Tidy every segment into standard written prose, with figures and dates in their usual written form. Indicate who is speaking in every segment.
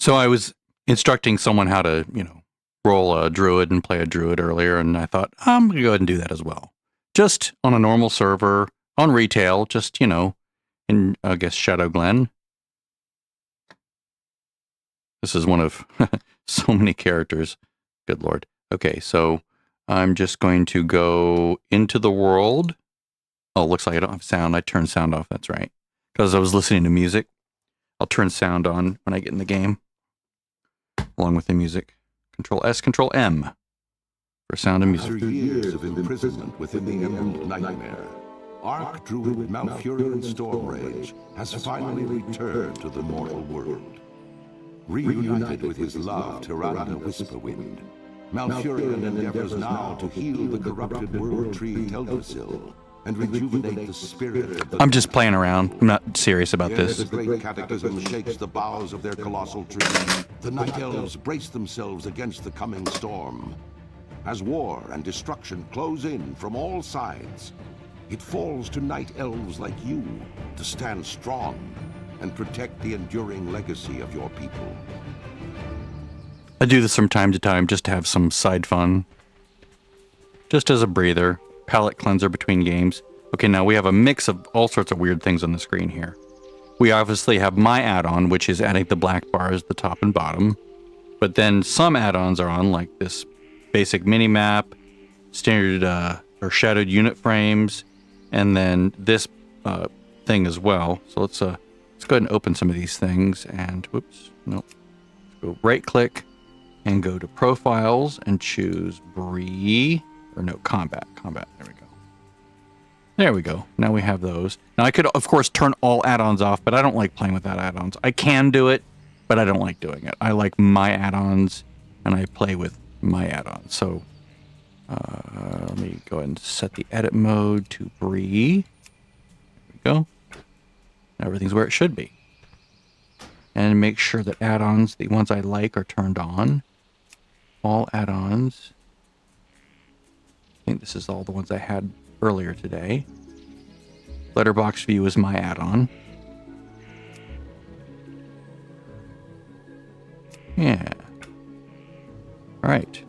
Speaker 1: So I was instructing someone how to, roll a druid and play a druid earlier, and I thought, I'm going to go ahead and do that as well. Just on a normal server, on retail, just, in, I guess, Shadow Glen. This is one of so many characters. Good Lord. Okay, so I'm just going to go into the world. Oh, looks like I don't have sound. I turned sound off. That's right. Because I was listening to music. I'll turn sound on when I get in the game, along with the music. Control S, Control M for sound and music.
Speaker 2: After years of imprisonment within the Emerald Nightmare, Archdruid Malfurion Stormrage has finally returned to the mortal world. Reunited with his love, Tyrannida Whisperwind, Malfurion endeavors now to heal the corrupted world tree Teldrassil and rejuvenate the spirit of the...
Speaker 1: I'm just playing around. I'm not serious about this.
Speaker 2: As the great cataclysm shakes the boughs of their colossal tree, the Night Elves brace themselves against the coming storm. As war and destruction close in from all sides, it falls to Night Elves like you to stand strong and protect the enduring legacy of your people.
Speaker 1: I do this from time to time just to have some side fun. Just as a breather. Palette cleanser between games. Okay, now we have a mix of all sorts of weird things on the screen here. We obviously have my add-on, which is adding the black bars at the top and bottom. But then some add-ons are on, like this basic mini-map, standard or shadowed unit frames, and then this thing as well. So let's go ahead and open some of these things. And whoops, nope. Let's go right-click and go to Profiles and choose Bree. Or no, combat. There we go. There we go. Now we have those. Now I could, of course, turn all add-ons off, but I don't like playing without add-ons. I can do it, but I don't like doing it. I like my add-ons, and I play with my add-ons. So let me go ahead and set the edit mode to Bree. There we go. Now everything's where it should be. And make sure that add-ons, the ones I like, are turned on. All add-ons. I think this is all the ones I had earlier today. Letterbox View is my add-on. Yeah. Alright.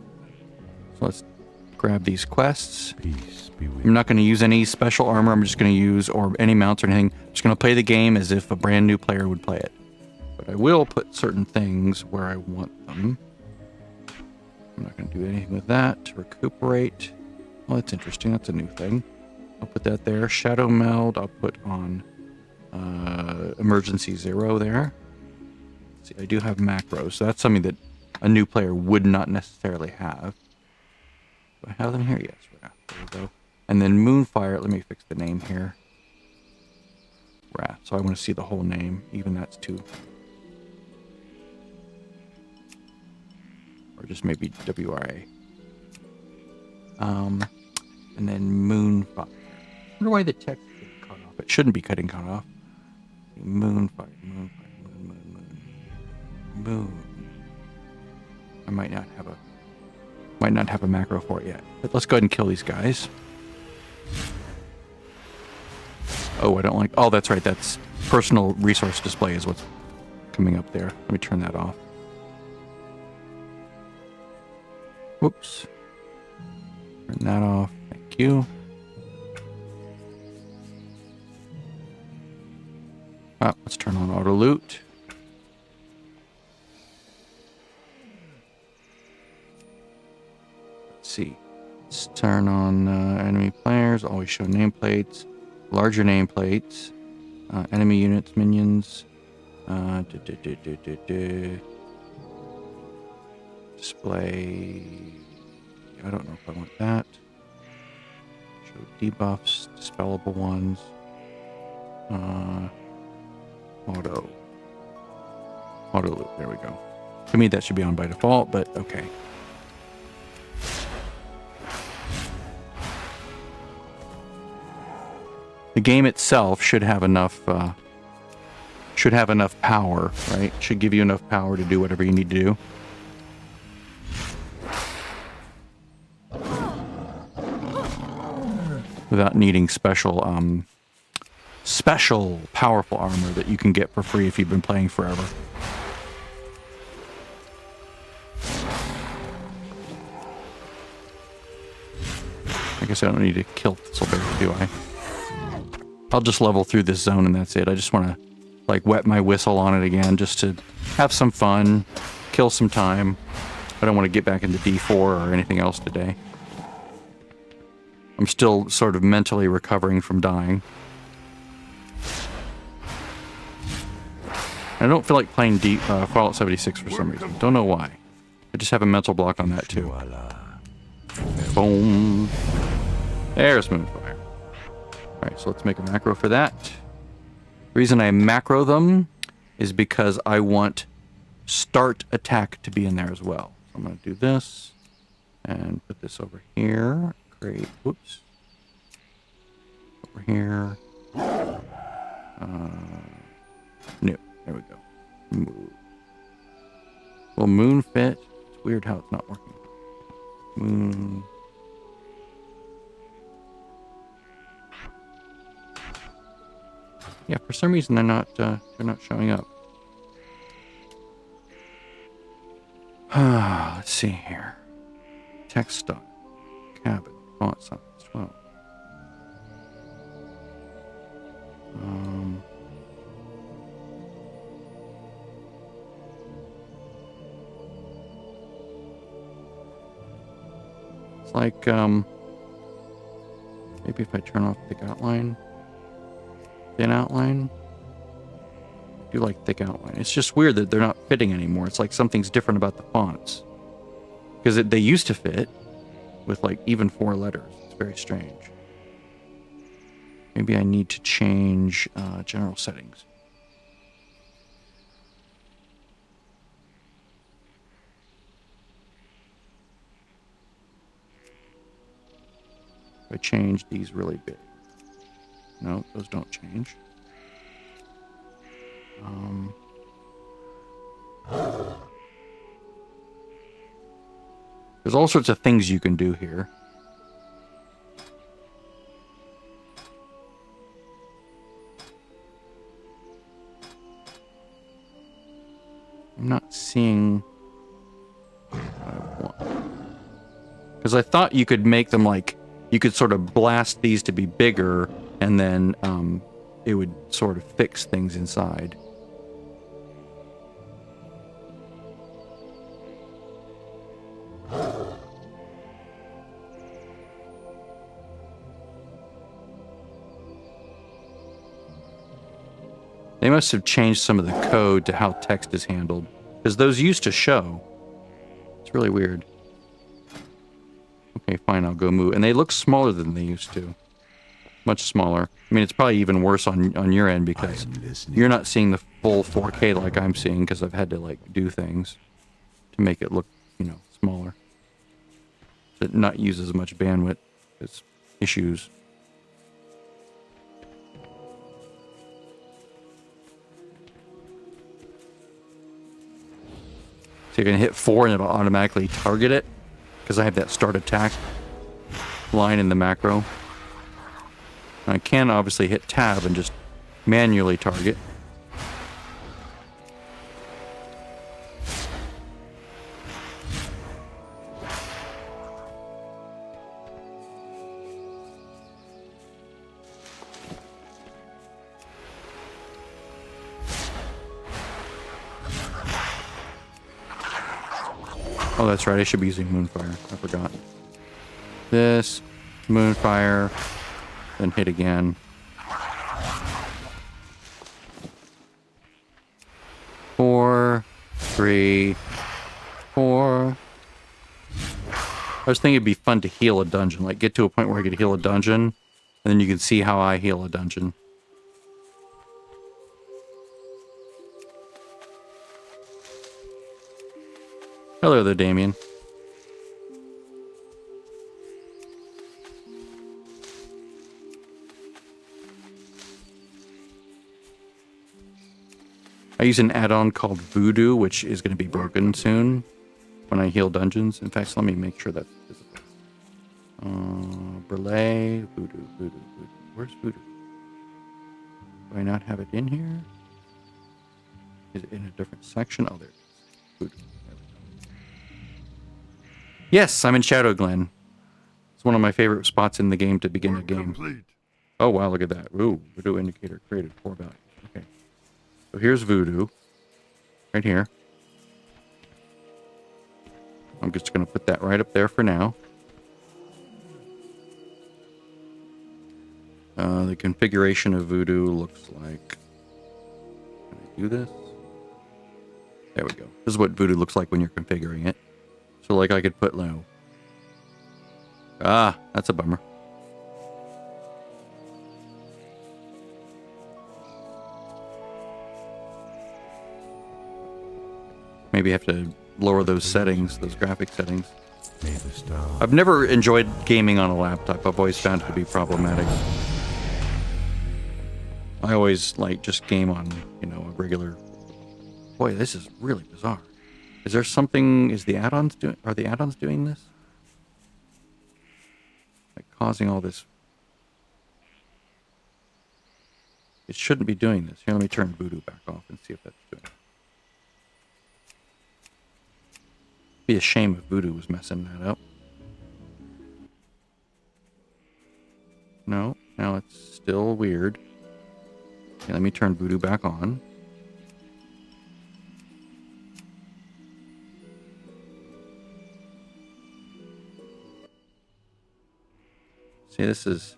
Speaker 1: So let's grab these quests.
Speaker 3: Peace be with
Speaker 1: I'm not going to use any special armor. I'm just going to use, or any mounts or anything. I'm just going to play the game as if a brand new player would play it. But I will put certain things where I want them. I'm not going to do anything with that. To recuperate. Well, that's interesting. That's a new thing. I'll put that there. Shadow Meld, I'll put on Emergency 0 there. See, I do have macros, so that's something that a new player would not necessarily have. Do I have them here? Yes. There we go. And then Moonfire, let me fix the name here. Wrath. So I want to see the whole name. Even that's too. Or just maybe WRA. And then Moonfire. I wonder why the text is getting cut off. It shouldn't be cutting cut off. Moonfire. Moon. I might not have a macro for it yet. But let's go ahead and kill these guys. Oh, I don't like. Oh, that's right. That's personal resource display is what's coming up there. Let me turn that off. Whoops. Turn that off. Thank you. Let's turn on auto loot. Let's see. Let's turn on enemy players. Always show nameplates. Larger nameplates. Enemy units, minions. Display. I don't know if I want that. Show debuffs, dispellable ones. Auto loop. There we go. To me, that should be on by default, but okay. The game itself should have enough power, right? Should give you enough power to do whatever you need to do. Without needing special powerful armor that you can get for free if you've been playing forever. I guess I don't need to kill Thistleberry, do I? I'll just level through this zone and that's it. I just want to, like, wet my whistle on it again just to have some fun, kill some time. I don't want to get back into D4 or anything else today. I'm still sort of mentally recovering from dying. I don't feel like playing Fallout 76 for some reason. Don't know why. I just have a mental block on that too. Boom. There's Moonfire. Alright, so let's make a macro for that. The reason I macro them is because I want start attack to be in there as well. So I'm going to do this and put this over here. Great. Whoops. Over here. New. There we go. Move. Will moon fit? It's weird how it's not working. Moon. Yeah, for some reason they're not showing up. Let's see here. Text stock. Cabin. Font size 12. It's like maybe if I turn off thick outline, thin outline. I do like thick outline. It's just weird that they're not fitting anymore. It's like something's different about the fonts because they used to fit with like even 4 letters. It's very strange. Maybe I need to change general settings. If I change these really big. No, those don't change. There's all sorts of things you can do here. I'm not seeing what I want. Because I thought you could make them like, you could sort of blast these to be bigger and then it would sort of fix things inside. They must have changed some of the code to how text is handled, because those used to show. It's really weird. Okay, fine, I'll go move. And they look smaller than they used to. Much smaller. I mean, it's probably even worse on your end because you're not seeing the full 4K like I'm seeing because I've had to like do things to make it look, you know, smaller. To not use as much bandwidth as issues. So you're going to hit 4 and it'll automatically target it because I have that start attack line in the macro. I can obviously hit tab and just manually target. Oh, that's right. I should be using Moonfire. I forgot. This, Moonfire, then hit again. 4, 3, 4. I was thinking it'd be fun to heal a dungeon. Like, get to a point where I could heal a dungeon, and then you can see how I heal a dungeon. Hello there, Damien. I use an add-on called Voodoo, which is going to be broken soon when I heal dungeons. In fact, let me make sure that's visible. Brûlé, Voodoo, Voodoo, Voodoo. Where's Voodoo? Do I not have it in here? Is it in a different section? Oh, there it is. Voodoo. There we go. Yes, I'm in Shadow Glen. That's It's one of my favorite spots in the game to begin a
Speaker 3: Work
Speaker 1: game.
Speaker 3: complete.
Speaker 1: Oh, wow, look at that. Ooh, voodoo indicator created 4 values. Okay. So here's voodoo. Right here. I'm just going to put that right up there for now. The configuration of voodoo looks like... Can I do this? There we go. This is what voodoo looks like when you're configuring it. So like I could put low. Ah, that's a bummer. Maybe I have to lower those settings, those graphic settings. I've never enjoyed gaming on a laptop. I've always found it to be problematic. I always like just game on, you know, a regular... Boy, this is really bizarre. Is there something... Is the add-ons doing... Are the add-ons doing this? Like causing all this... It shouldn't be doing this. Here, let me turn voodoo back off and see if that's doing it. Be a shame if voodoo was messing that up. No, now it's still weird. Okay, let me turn voodoo back on. See, this is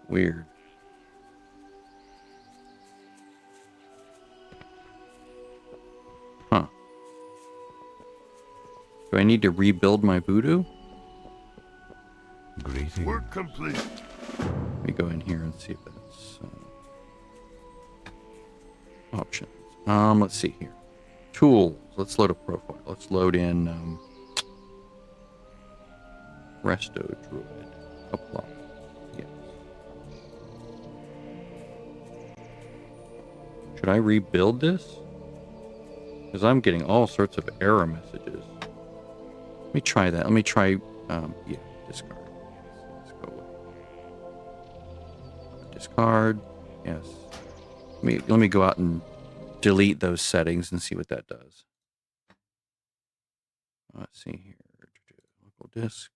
Speaker 1: weird. Huh. Do I need to rebuild my voodoo?
Speaker 2: Greetings.
Speaker 3: Work complete.
Speaker 1: Let me go in here and see if that's options. Let's see here. Tools. Let's load a profile. Let's load in Resto Druid. Apply. Yes. Should I rebuild this? Because I'm getting all sorts of error messages. Let me try that. Let me try, yeah, discard. Yes, let's go away. Discard. Yes. Let me go out and delete those settings and see what that does. Let's see here. Local disk.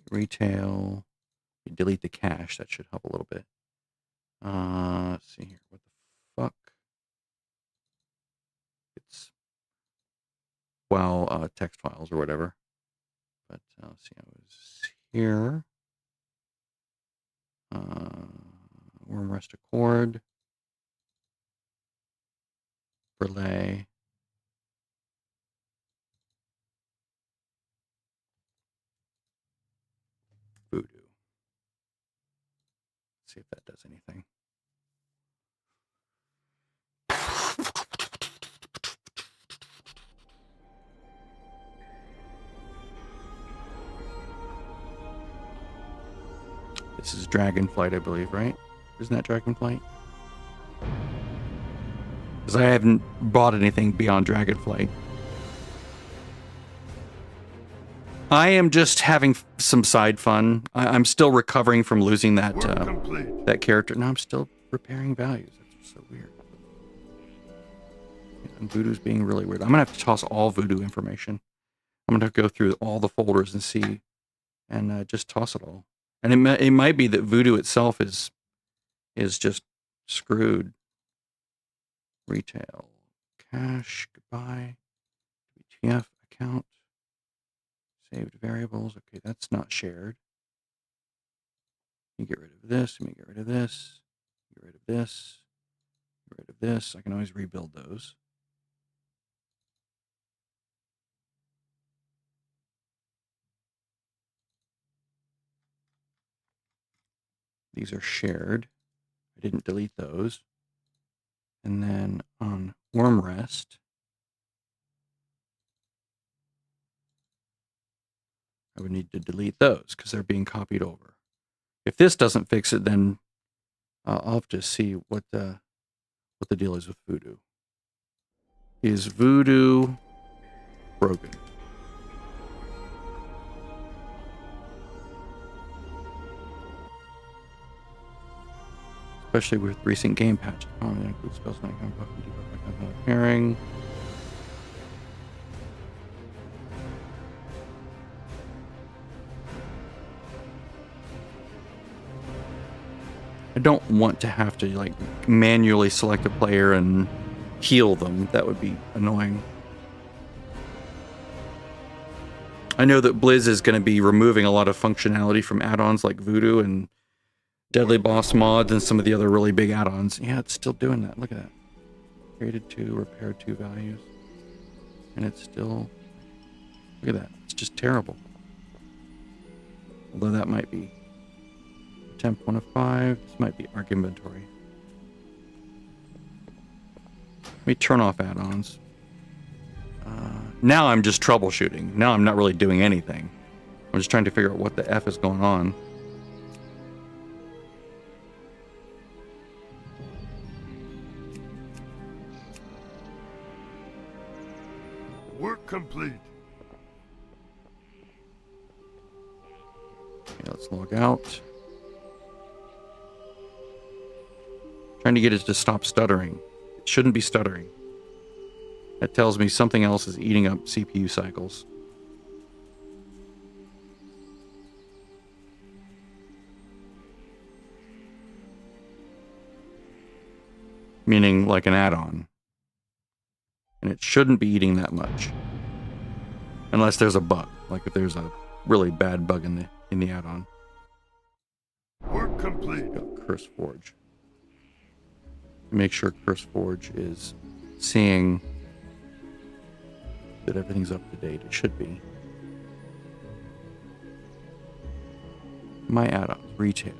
Speaker 1: Retail. You delete the cache. That should help a little bit. Let's see here. What the fuck? It's text files or whatever. But let's see. I was here. Worm rest accord. Relay. Voodoo. See if that does anything. This is Dragonflight, I believe, right? Isn't that Dragonflight? Because I haven't bought anything beyond Dragonflight. I am just having some side fun. I'm still recovering from losing that that character. No, I'm still repairing values. That's so weird. And Voodoo's being really weird. I'm gonna have to toss all Voodoo information. I'm gonna go through all the folders and see, and just toss it all. And it might be that Voodoo itself is just screwed. Retail, cache, goodbye, WTF account, saved variables. Okay, that's not shared. You get rid of this. Let me get rid of this. Get rid of this. Get rid of this. I can always rebuild those. These are shared. I didn't delete those. And then on worm rest, I would need to delete those because they're being copied over. If this doesn't fix it, then I'll have to see what the deal is with Voodoo. Is Voodoo broken? Especially with recent game patches. Oh, that includes spells not going buff and debuff pairing. I don't want to have to like manually select a player and heal them. That would be annoying. I know that Blizz is going to be removing a lot of functionality from add-ons like Voodoo and Deadly Boss mods and some of the other really big add-ons. Yeah, it's still doing that. Look at that. Created 2, repaired 2 values. And it's still... Look at that. It's just terrible. Although that might be... Temp 1 of 5. This might be Arc Inventory. Let me turn off add-ons. Now I'm just troubleshooting. Now I'm not really doing anything. I'm just trying to figure out what the F is going on.
Speaker 3: Work complete.
Speaker 1: Okay, let's log out. Trying to get it to stop stuttering. It shouldn't be stuttering. That tells me something else is eating up CPU cycles. Meaning like an add-on. And it shouldn't be eating that much. Unless there's a bug. Like if there's a really bad bug in the add-on.
Speaker 3: Work complete.
Speaker 1: Curse Forge. Make sure Curse Forge is seeing that everything's up to date. It should be. My add-ons, retail.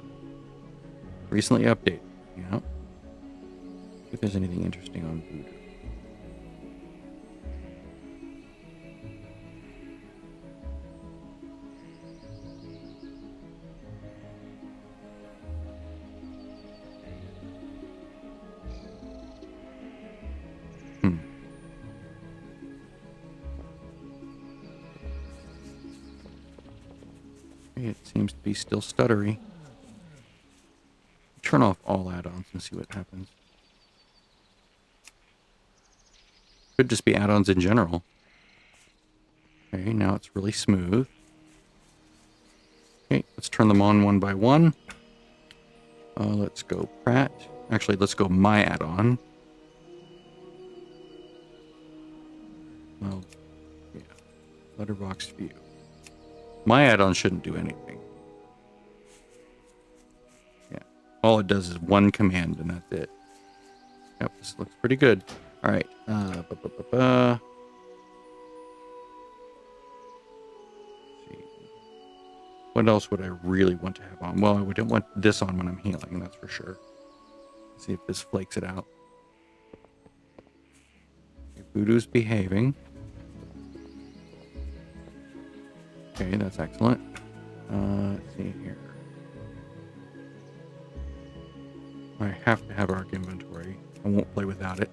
Speaker 1: Recently updated. Yeah. See if there's anything interesting on Voodoo. It seems to be still stuttery. Turn off all add-ons and see what happens. Could just be add-ons in general. Okay, now it's really smooth. Okay, let's turn them on one by one. Let's go Pratt. Actually, let's go My Add-on. Well, yeah. Letterbox View. My add-on shouldn't do anything. Yeah. All it does is one command and that's it. Yep, this looks pretty good. All right. See. What else would I really want to have on? Well, I wouldn't want this on when I'm healing, that's for sure. See if this flakes it out. Okay, Voodoo's behaving. Okay, that's excellent. Let's see here. I have to have Arc Inventory. I won't play without it.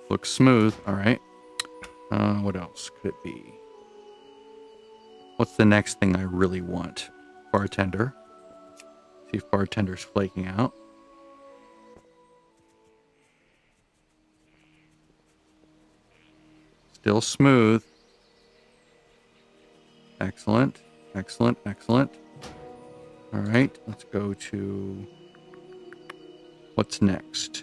Speaker 1: Looks smooth. All right. What else could it be? What's the next thing I really want? Bartender. See if bartender's flaking out. Still smooth. Excellent. Excellent. Excellent. All right. Let's go to... What's next?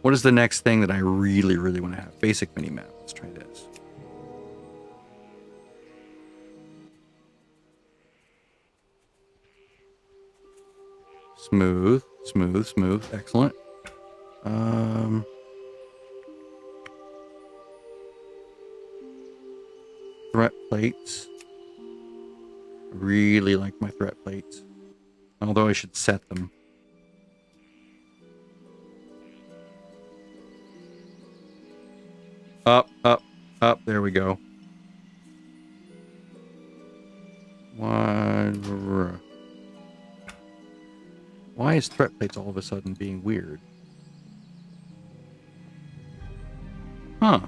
Speaker 1: What is the next thing that I really, really want to have? Basic minimap. Let's try this. Smooth, smooth, smooth. Excellent. Threat plates. Really like my threat plates. Although I should set them. Up, up, up. There we go. Why is threat plates all of a sudden being weird? Huh.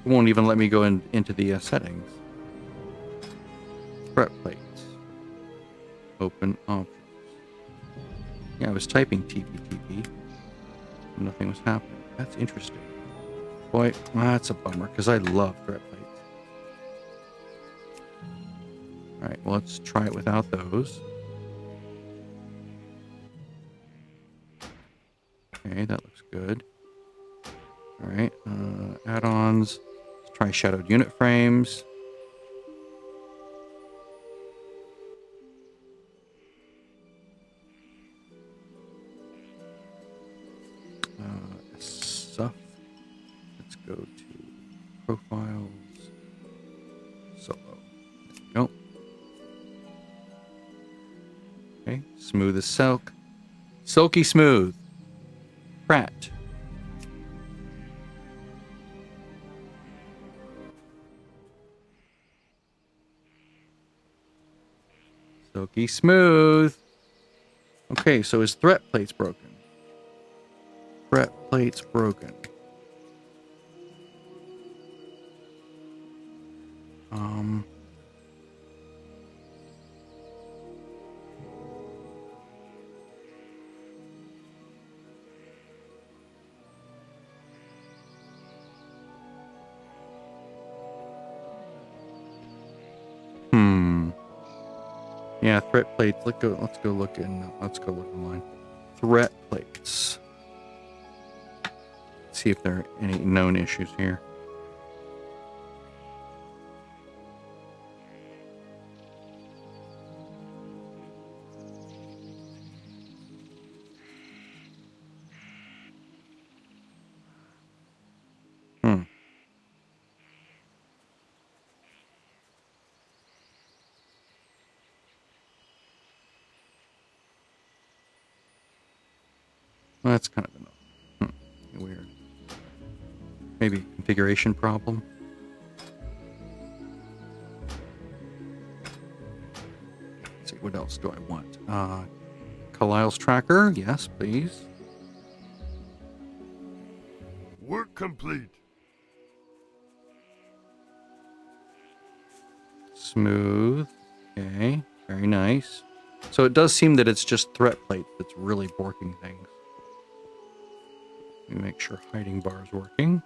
Speaker 1: It won't even let me go into the settings. Threat plates. Open options. Yeah, I was typing TP. Nothing was happening. That's interesting. Boy, that's a bummer, because I love threat plates. Alright, well, let's try it without those. Okay, that looks good. Alright, add-ons. Let's try shadowed unit frames. Stuff. Let's go to profiles. Solo. There we go. Okay, smooth as silk. Silky smooth. Pratt. Silky smooth. Okay, so his threat plate's broken. Threat plate's broken. Yeah, threat plates. Let's go look online. Threat plates. See if there are any known issues here. Well, that's kind of weird. Maybe a configuration problem. Let's see, what else do I want? Kalile's tracker, yes, please.
Speaker 3: Work complete.
Speaker 1: Smooth. Okay, very nice. So it does seem that it's just threat plate that's really borking things. Let me make sure hiding bar is working.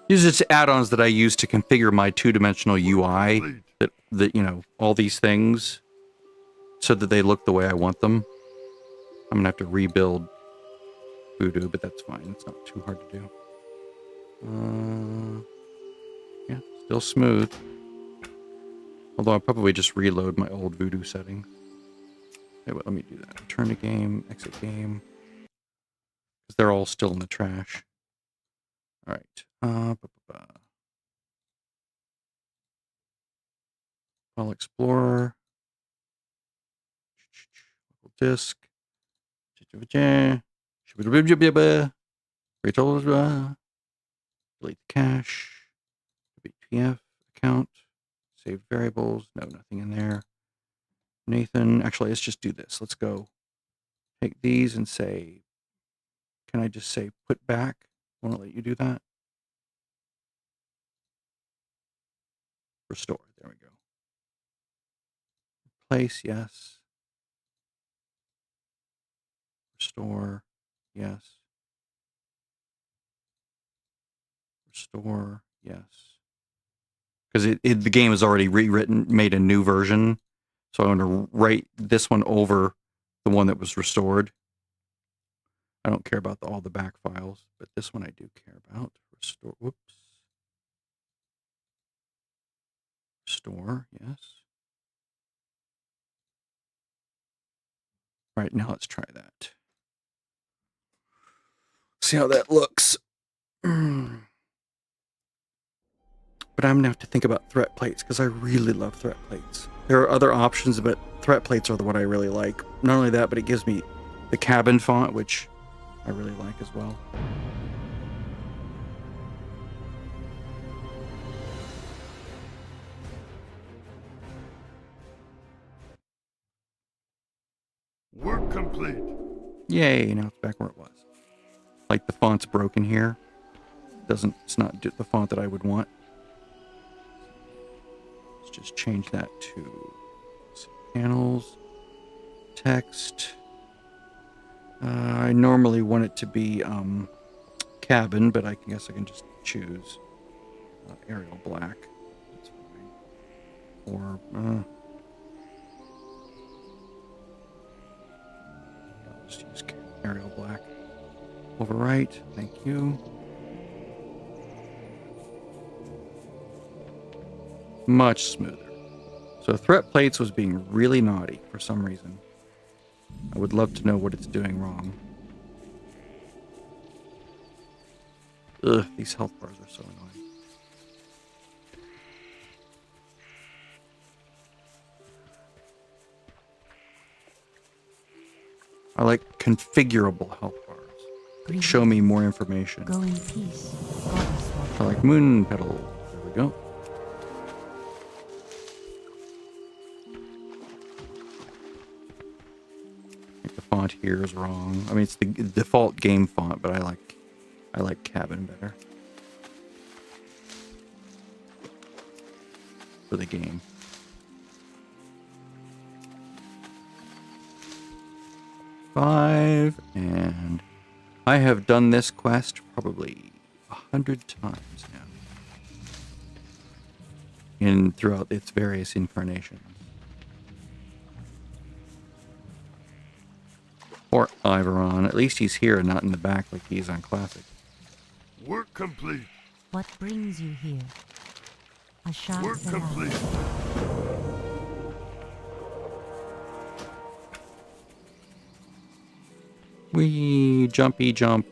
Speaker 1: These are just add-ons that I use to configure my two-dimensional UI. That you know, all these things, so that they look the way I want them. I'm gonna have to rebuild Voodoo, but that's fine. It's not too hard to do. Yeah, still smooth. Although I'll probably just reload my old Voodoo settings. Okay, well, let me do that. Return to game, exit game. Because they're all still in the trash. Alright. File Explorer. Disk. Delete the cache. BTF account. Save variables. No, nothing in there. Nathan. Actually, let's just do this. Let's go take these and say, can I just say put back? I want to let you do that. Restore. There we go. Replace. Yes. Restore. Yes. Restore. Yes. Because the game is already rewritten, made a new version. So I'm going to write this one over the one that was restored. I don't care about all the back files, but this one I do care about. Restore. Whoops. Restore. Yes. All right, now let's try that. See how that looks. But I'm going to have to think about threat plates because I really love threat plates. There are other options, but threat plates are the one I really like. Not only that, but it gives me the cabin font, which I really like as well.
Speaker 3: Work complete.
Speaker 1: Yay, now it's back where it was. Like the font's broken here. It's not the font that I would want. Let's just change that to panels, text. I normally want it to be cabin, but I guess I can just choose Arial black. That's fine. Or I'll just use Arial black. Overwrite. Thank you. Much smoother. So threat plates was being really naughty for some reason. I would love to know what it's doing wrong. Ugh, these health bars are so annoying. I like configurable health bars. Show me more information.
Speaker 4: Go in peace. Goddess.
Speaker 1: I like moon petal. There we go. I think the font here is wrong. I mean, it's the default game font, but I like cabin better for the game. Five, and I have done this quest probably 100 times now, throughout its various incarnations. Or Iveron. At least he's here and not in the back like he's on Classic.
Speaker 3: Work complete.
Speaker 4: What brings you here? A shot
Speaker 3: Work complete.
Speaker 1: Wee, jumpy jump.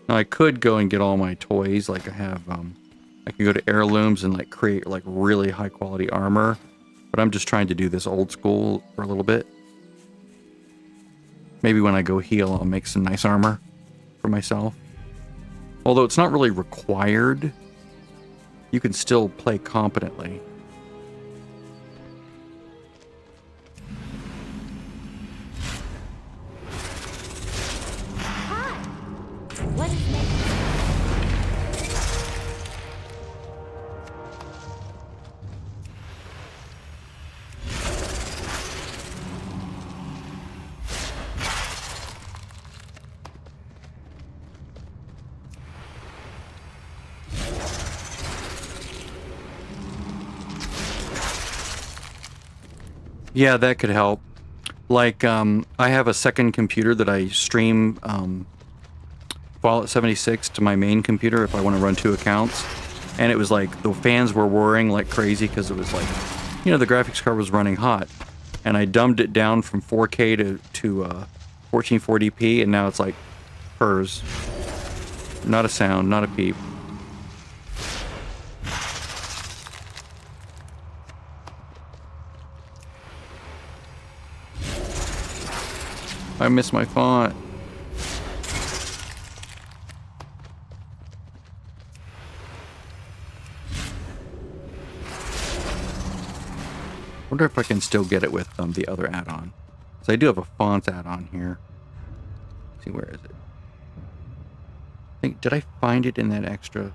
Speaker 1: Now I could go and get all my toys, like I have, I could go to heirlooms and like create like really high quality armor, but I'm just trying to do this old school for a little bit. Maybe when I go heal, I'll make some nice armor for myself. Although it's not really required, you can still play competently.
Speaker 4: What is next?
Speaker 1: Yeah, that could help. Like, I have a second computer that I stream Fallout 76 to my main computer if I want to run 2 accounts. And it was like, the fans were whirring like crazy because it was like, you know, the graphics card was running hot. And I dumbed it down from 4K to 1440p, and now it's like purrs. Not a sound, not a peep. I miss my font. Wonder if I can still get it with the other add-on. So I do have a fonts add-on here. Let's see, where is it? Did I find it in that extra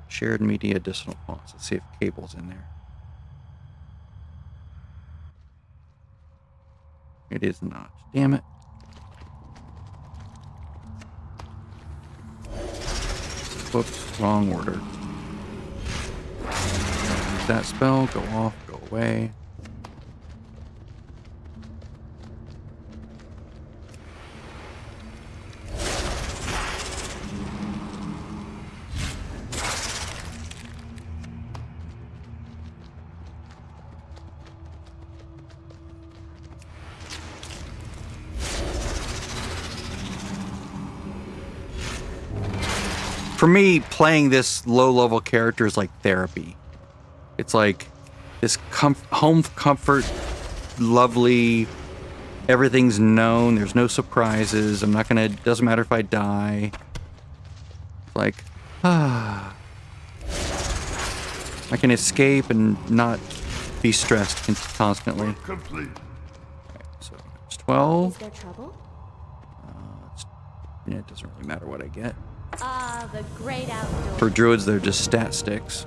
Speaker 1: shared media additional fonts? Let's see if cable's in there. It is not. Damn it. Whoops, wrong order. Use that spell, go off, go away. For me, playing this low-level character is like therapy. It's like this home comfort, lovely, everything's known, there's no surprises, doesn't matter if I die. It's like, I can escape and not be stressed constantly.
Speaker 3: Work complete.
Speaker 1: Okay, so it's 12.
Speaker 5: Is there trouble?
Speaker 1: It doesn't really matter what I get.
Speaker 5: Ah, the great outdoors.
Speaker 1: For druids, they're just stat sticks.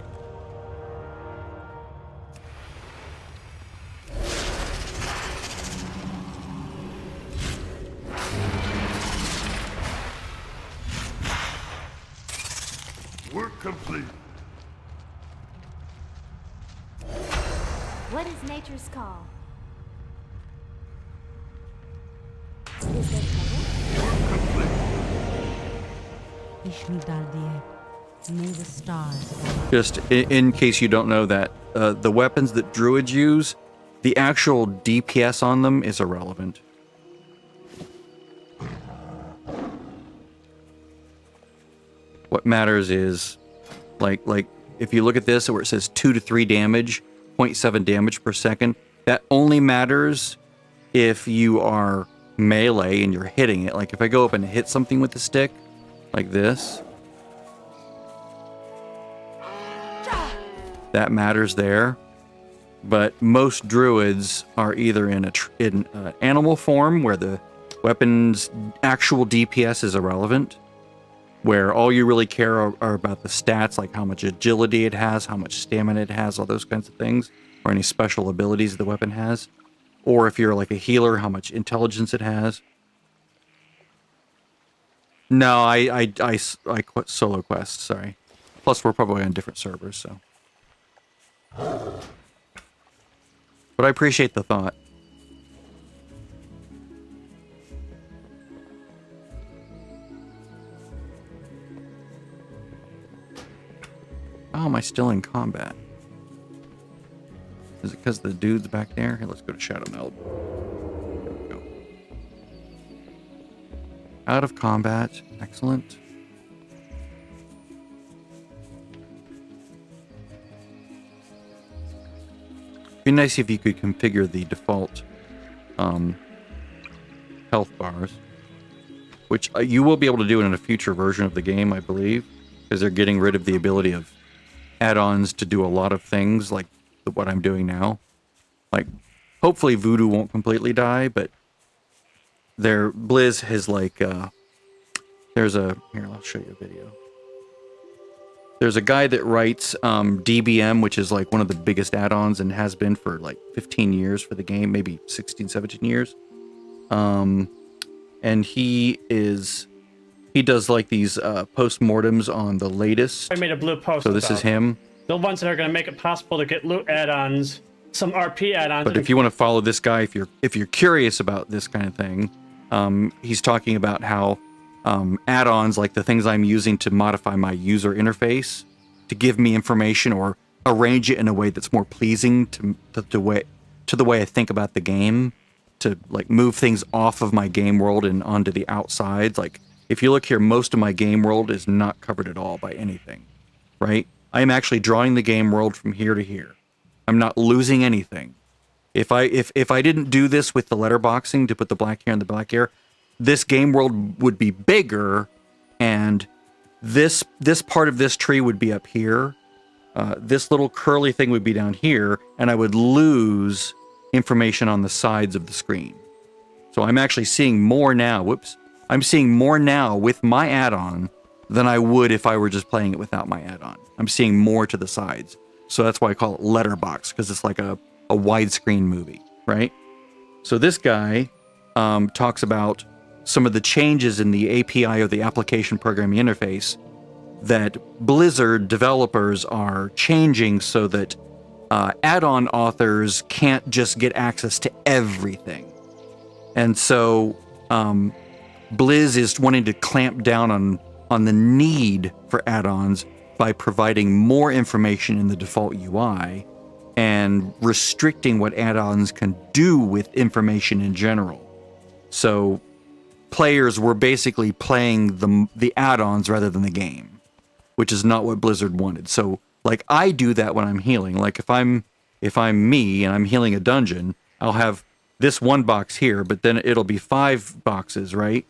Speaker 3: Work complete.
Speaker 5: What is nature's call? Is there trouble?
Speaker 3: Work complete.
Speaker 4: Ishnu Daldier. May the stars guide.
Speaker 1: Just in case you don't know that, the weapons that druids use, the actual DPS on them is irrelevant. What matters is, like if you look at this where it says 2 to 3 damage, 0.7 damage per second, that only matters if you are melee and you're hitting it. Like if I go up and hit something with the stick, like this, that matters there. But most druids are either in animal form, where the weapon's actual DPS is irrelevant, where all you really care are about the stats, like how much agility it has, how much stamina it has, all those kinds of things, or any special abilities the weapon has. Or if you're like a healer, how much intelligence it has. No, I quit solo quest, sorry. Plus, we're probably on different servers, so. But I appreciate the thought. How am I still in combat? Is it because the dude's back there? Here, let's go to Shadow Meld. There we go. Out of combat. Excellent. Be nice if you could configure the default health bars, which you will be able to do in a future version of the game, I believe, because they're getting rid of the ability of add-ons to do a lot of things like what I'm doing now. Like, hopefully Voodoo won't completely die, but Blizz has like, here, I'll show you a video. There's a guy that writes DBM, which is like one of the biggest add-ons and has been for like 15 years for the game, maybe 16, 17 years. And he does like these post-mortems on the latest.
Speaker 6: I made a blue post.
Speaker 1: So this is him.
Speaker 6: The ones that are going to make it possible to get loot add-ons, some RP add-ons.
Speaker 1: But if you want to follow this guy, if you're curious about this kind of thing, he's talking about how add-ons, like the things I'm using to modify my user interface to give me information or arrange it in a way that's more pleasing to the way I think about the game, to like move things off of my game world and onto the outsides. Like if you look here, most of my game world is not covered at all by anything, right? I am actually drawing the game world from here to here. I'm not losing anything. If I didn't do this with the letterboxing to put the black hair and the black hair, this game world would be bigger, and this part of this tree would be up here. This little curly thing would be down here, and I would lose information on the sides of the screen. So I'm actually seeing more now. Whoops. I'm seeing more now with my add-on than I would if I were just playing it without my add-on. I'm seeing more to the sides. So that's why I call it letterbox, because it's like a widescreen movie, right? So this guy talks about some of the changes in the API, or the application programming interface, that Blizzard developers are changing so that add-on authors can't just get access to everything. And so Blizz is wanting to clamp down on the need for add-ons by providing more information in the default UI and restricting what add-ons can do with information in general. So players were basically playing the add-ons rather than the game, which is not what Blizzard wanted. So like I do that when I'm healing. Like if I'm me and I'm healing a dungeon, I'll have this one box here, but then it'll be 5 boxes, right?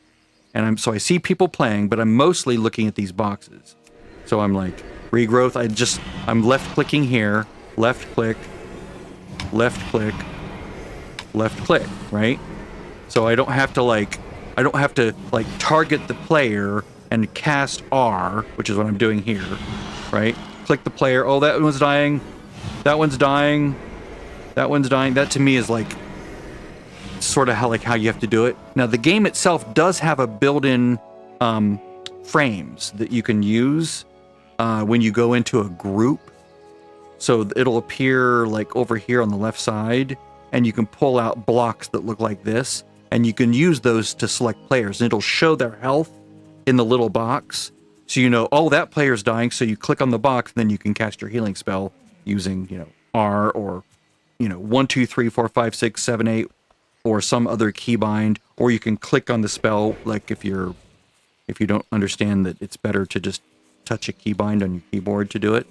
Speaker 1: And so I see people playing, but I'm mostly looking at these boxes. So I'm like, regrowth, I'm left clicking here, left click, left click, left click, right? So I don't have to target the player and cast R, which is what I'm doing here, right? Click the player, oh, that one's dying, that one's dying, that one's dying. That to me is like, sort of how you have to do it. Now the game itself does have a built-in frames that you can use when you go into a group. So it'll appear like over here on the left side, and you can pull out blocks that look like this, and you can use those to select players, and it'll show their health in the little box. So you know, oh, that player's dying, so you click on the box, and then you can cast your healing spell using, you know, R or, you know, 1, 2, 3, 4, 5, 6, 7, 8, or some other keybind, or you can click on the spell, like if you don't understand that it's better to just touch a keybind on your keyboard to do it.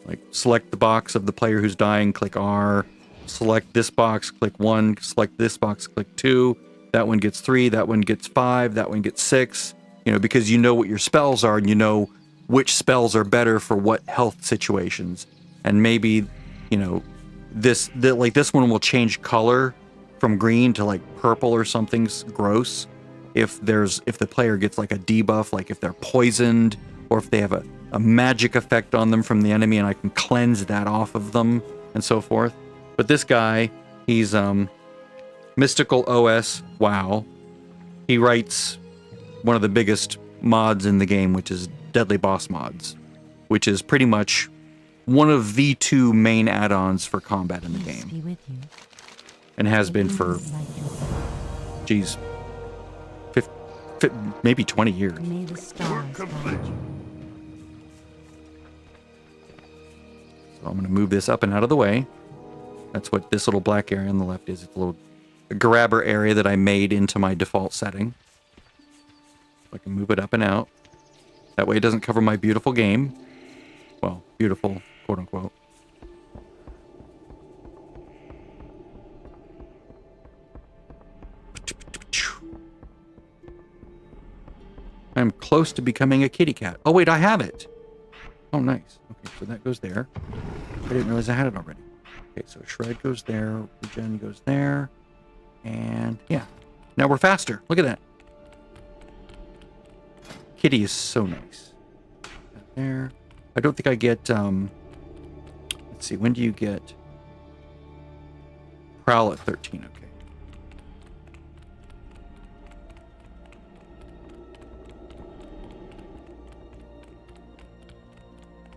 Speaker 1: Like, select the box of the player who's dying, click R. Select this box, click 1. Select this box, click 2. That one gets 3. That one gets 5. That one gets 6. You know, because you know what your spells are, and you know which spells are better for what health situations. And maybe, you know, this one will change color from green to like purple or something's gross. If the player gets like a debuff, like if they're poisoned, or if they have a magic effect on them from the enemy, and I can cleanse that off of them, and so forth. But this guy, he's Mystical OS WoW. He writes one of the biggest mods in the game, which is Deadly Boss Mods, which is pretty much one of the 2 main add-ons for combat in the
Speaker 4: Peace be
Speaker 1: game,
Speaker 4: with you.
Speaker 1: and has been for, geez, maybe 20 years.
Speaker 4: May the stars guide you.
Speaker 1: So I'm going to move this up and out of the way. That's what this little black area on the left is. It's a little grabber area that I made into my default setting. So I can move it up and out. That way it doesn't cover my beautiful game. Well, beautiful, quote unquote. I'm close to becoming a kitty cat. Oh, wait, I have it. Oh, nice. Okay, so that goes there. I didn't realize I had it already. Okay, so Shred goes there, Regen goes there, and yeah. Now we're faster. Look at that. Kitty is so nice. That there. I don't think I get, let's see, when do you get Prowl at 13? Okay.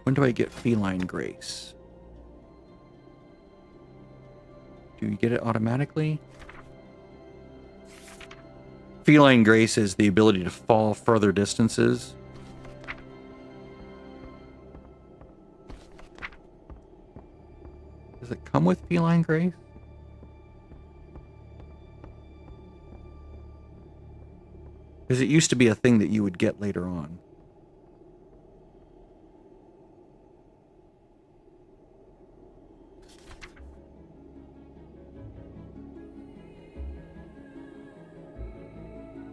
Speaker 1: When do I get Feline Grace? Do you get it automatically? Feline Grace is the ability to fall further distances. Does it come with Feline Grace? Because it used to be a thing that you would get later on.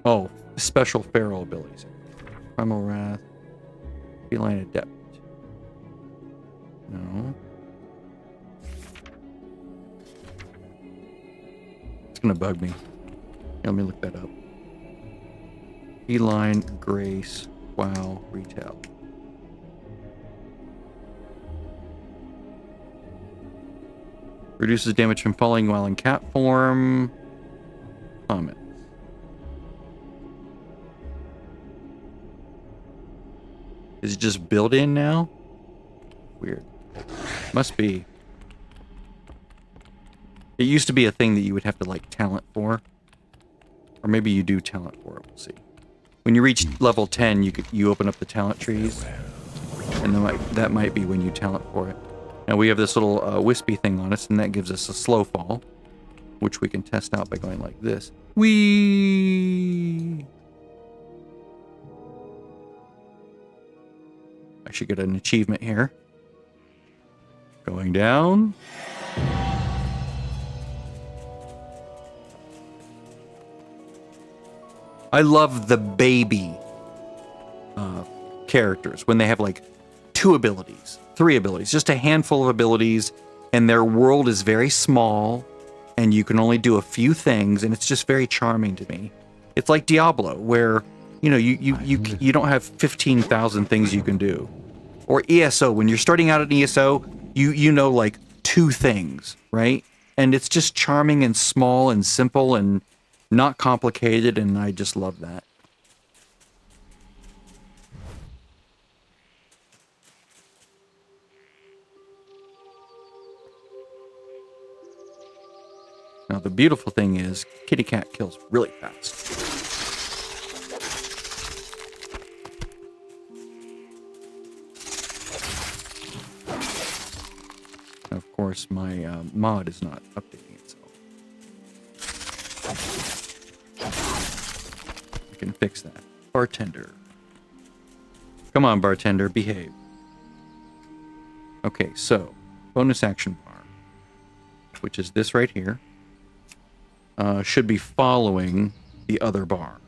Speaker 1: Oh, special feral abilities. Primal Wrath. Feline Adept. No. It's gonna bug me. Here, let me look that up. Feline Grace. WoW Retail. Reduces damage from falling while in cat form. Comment. Is it just built in now? Weird. Must be. It used to be a thing that you would have to like talent for. Or maybe you do talent for it, we'll see. When you reach level 10, you open up the talent trees. And that might be when you talent for it. Now we have this little wispy thing on us, and that gives us a slow fall. Which we can test out by going like this. Whee! I should get an achievement here. Going down. I love the baby characters when they have like 2 abilities, 3 abilities, just a handful of abilities, and their world is very small, and you can only do a few things, and it's just very charming to me. It's like Diablo, where you know you don't have 15,000 things you can do, or ESO. When you're starting out at ESO, you know like 2 things, right? And it's just charming and small and simple and not complicated, and I just love that. Now, the beautiful thing is, kitty cat kills really fast. And of course, my mod is not updating itself. We can fix that. Bartender. Come on, bartender, behave. Okay, so, bonus action bar, which is this right here, should be following the other bar.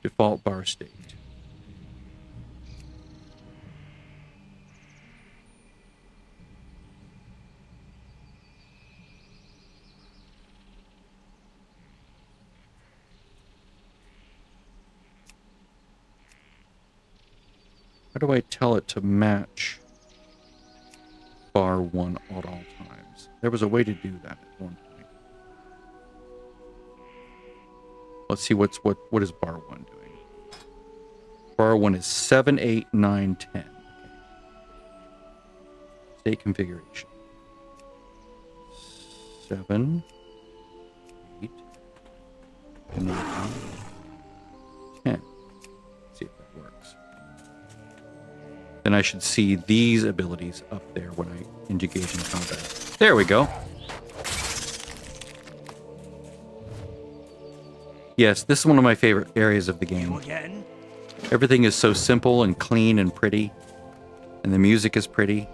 Speaker 1: Default bar state. How do I tell it to match bar 1 at all times? There was a way to do that at one point. Let's see what is bar 1 doing. Bar 1 is 7, 8, 9, 10. Okay. State configuration. 7, 8, 9, 10. See if that works. Then I should see these abilities up there when I engage in combat. There we go. Yes, this is one of my favorite areas of the game.
Speaker 3: Again?
Speaker 1: Everything is so simple and clean and pretty. And the music is pretty.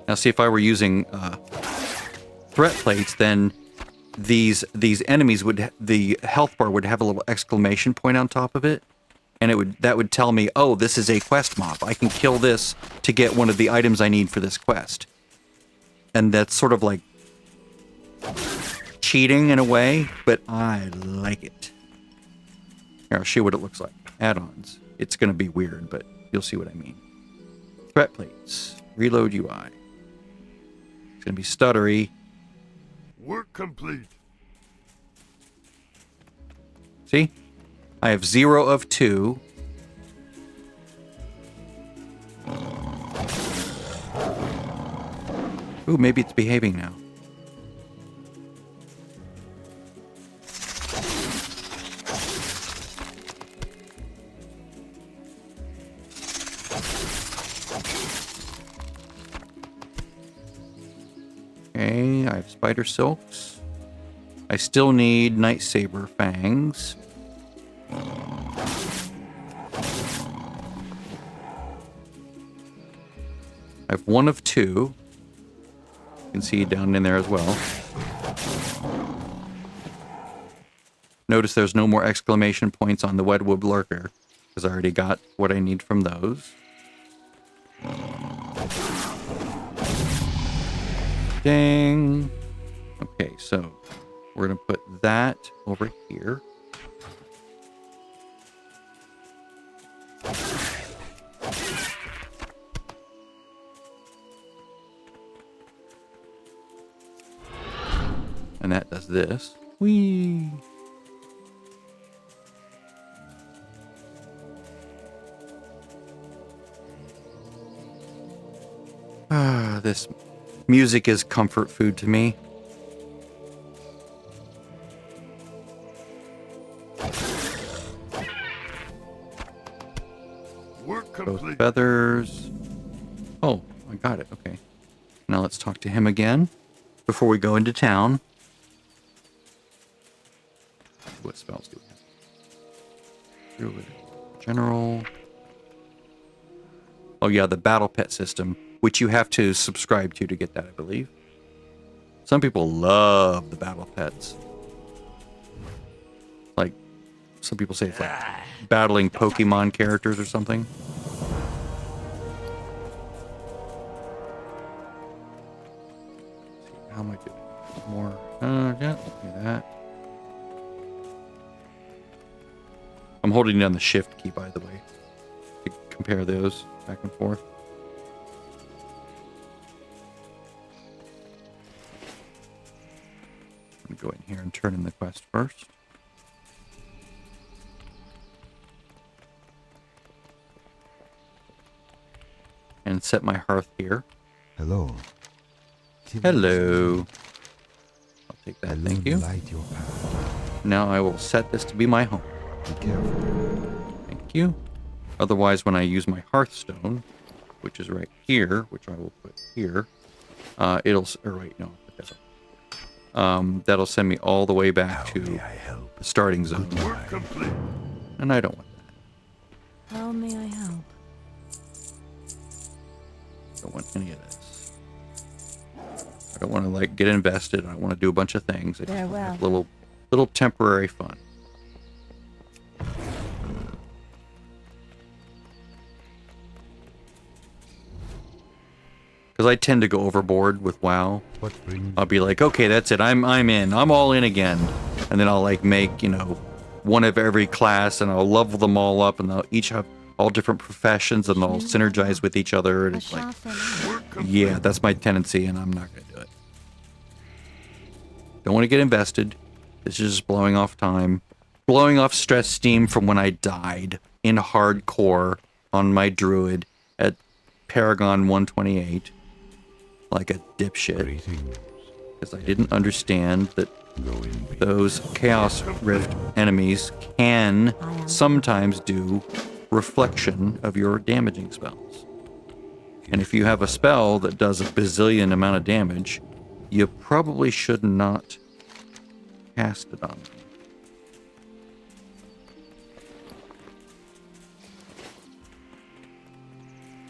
Speaker 1: Now see, if I were using threat plates, then these enemies the health bar would have a little exclamation point on top of it, and that would tell me, oh, this is a quest mob. I can kill this to get one of the items I need for this quest. And that's sort of like cheating in a way, but I like it. Here, I'll show you what it looks like. Add-ons. It's going to be weird, but you'll see what I mean. Threat plates. Reload UI. It's going to be stuttery.
Speaker 3: Work complete.
Speaker 1: See? I have 0 of 2. Ooh, maybe it's behaving now. Okay, I have spider silks. I still need night saber fangs. I have 1 of 2. You can see down in there as well. Notice there's no more exclamation points on the Wedwood Lurker, because I already got what I need from those. Ding. Okay, so we're going to put that over here. And that does this. Whee! Ah, this music is comfort food to me.
Speaker 3: Work
Speaker 1: Both
Speaker 3: complete.
Speaker 1: feathers. Oh, I got it. Okay. Now let's talk to him again before we go into town. What spells do we have? Druid. General. Oh yeah, the battle pet system, which you have to subscribe to get that, I believe. Some people love the battle pets. Like, some people say it's like battling Pokemon characters or something. How am I doing? More. Yeah, do that. I'm holding down the shift key, by the way, to compare those back and forth. I'm going to go in here and turn in the quest first. And set my hearth here.
Speaker 7: Hello.
Speaker 1: Hello. I'll take that,
Speaker 7: Alone
Speaker 1: thank you.
Speaker 7: light your path.
Speaker 1: Now I will set this to be my home.
Speaker 7: Be careful.
Speaker 1: Thank you. Otherwise, when I use my hearthstone, which is right here, which I will put here, it'll, or wait, no, I'll put that up. That'll send me all the way back to
Speaker 7: May I help?
Speaker 1: the starting zone.
Speaker 3: Work complete.
Speaker 1: And I don't want that.
Speaker 4: How may I help?
Speaker 1: Don't want any of this. I don't want to like get invested. I don't want to do a bunch of things. I just want to have little temporary fun. Because I tend to go overboard with WoW.
Speaker 7: What brings
Speaker 1: I'll be like, okay, that's it. I'm in. I'm all in again. And then I'll like make, you know, one of every class, and I'll level them all up, and they'll each have all different professions, and they'll synergize with each other. And it's like, yeah, that's my tendency, and I'm not going to do it. Don't want to get invested. This is just blowing off time. Blowing off stress steam from when I died in hardcore on my Druid at Paragon 128. Like a dipshit.
Speaker 7: greetings?
Speaker 1: Because I didn't understand that
Speaker 7: Go in peace.
Speaker 1: those Chaos Rift enemies can sometimes do reflection of your damaging spells. And if you have a spell that does a bazillion amount of damage, you probably should not cast it on them.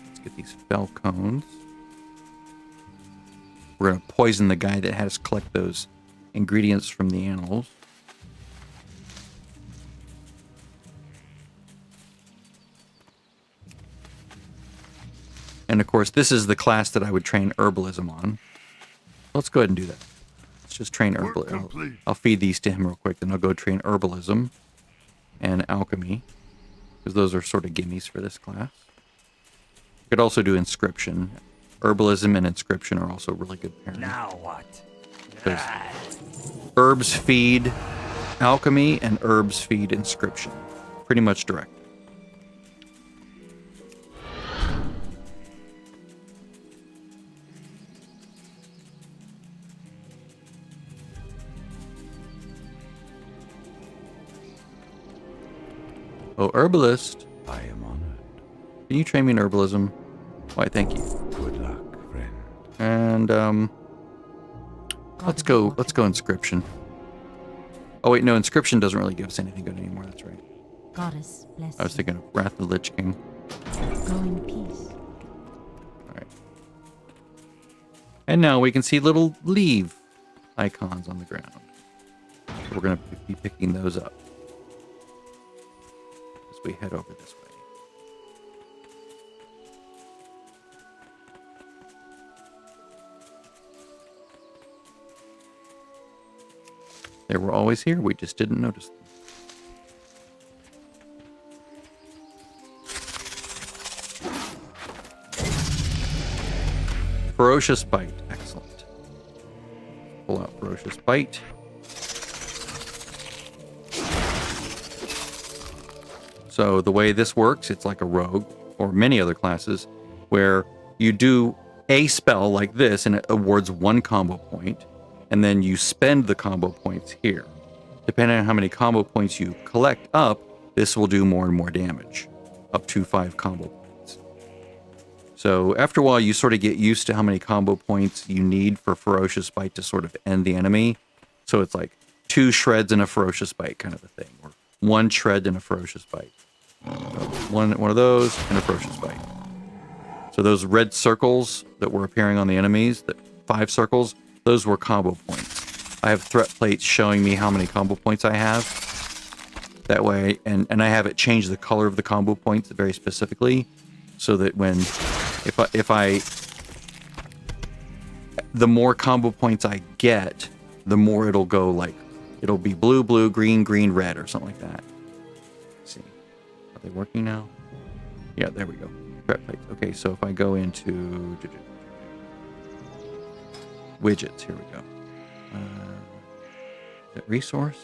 Speaker 1: Let's get these fell cones. We're going to poison the guy that has collect those ingredients from the animals. And of course, this is the class that I would train herbalism on. Let's go ahead and do that. Let's just train herbalism. I'll feed these to him real quick, then I'll go train herbalism and alchemy, because those are sort of gimmies for this class. You could also do inscription. Herbalism and inscription are also really good pairing.
Speaker 8: Now what?
Speaker 1: Because herbs feed alchemy and herbs feed inscription. Pretty much direct. Oh, herbalist.
Speaker 7: I am honored.
Speaker 1: Can you train me in herbalism? Why, thank you.
Speaker 7: Good luck, friend.
Speaker 1: And let's go inscription. Oh wait, no, inscription doesn't really give us anything good anymore. That's right.
Speaker 4: Goddess bless
Speaker 1: I was thinking of Wrath of the Lich King.
Speaker 4: you. Go in peace.
Speaker 1: All right. And now we can see little leave icons on the ground. So we're gonna be picking those up as we head over this way. They were always here, we just didn't notice them. Ferocious Bite, excellent. Pull out Ferocious Bite. So the way this works, it's like a rogue, or many other classes, where you do a spell like this, and it awards one combo point, and then you spend the combo points here. Depending on how many combo points you collect up, this will do more and more damage, up to 5 combo points. So after a while, you sort of get used to how many combo points you need for Ferocious Bite to sort of end the enemy. So it's like 2 shreds and a Ferocious Bite kind of a thing, or 1 shred and a Ferocious Bite. So one of those and a Ferocious Bite. So those red circles that were appearing on the enemies, that 5 circles, those were combo points. I have threat plates showing me how many combo points I have. That way, and I have it change the color of the combo points very specifically, so that when, the more combo points I get, the more it'll go like, it'll be blue, blue, green, green, red, or something like that. Let's see, are they working now? Yeah, there we go. Threat plates. Okay, so if I go into widgets, here we go. Is it resource?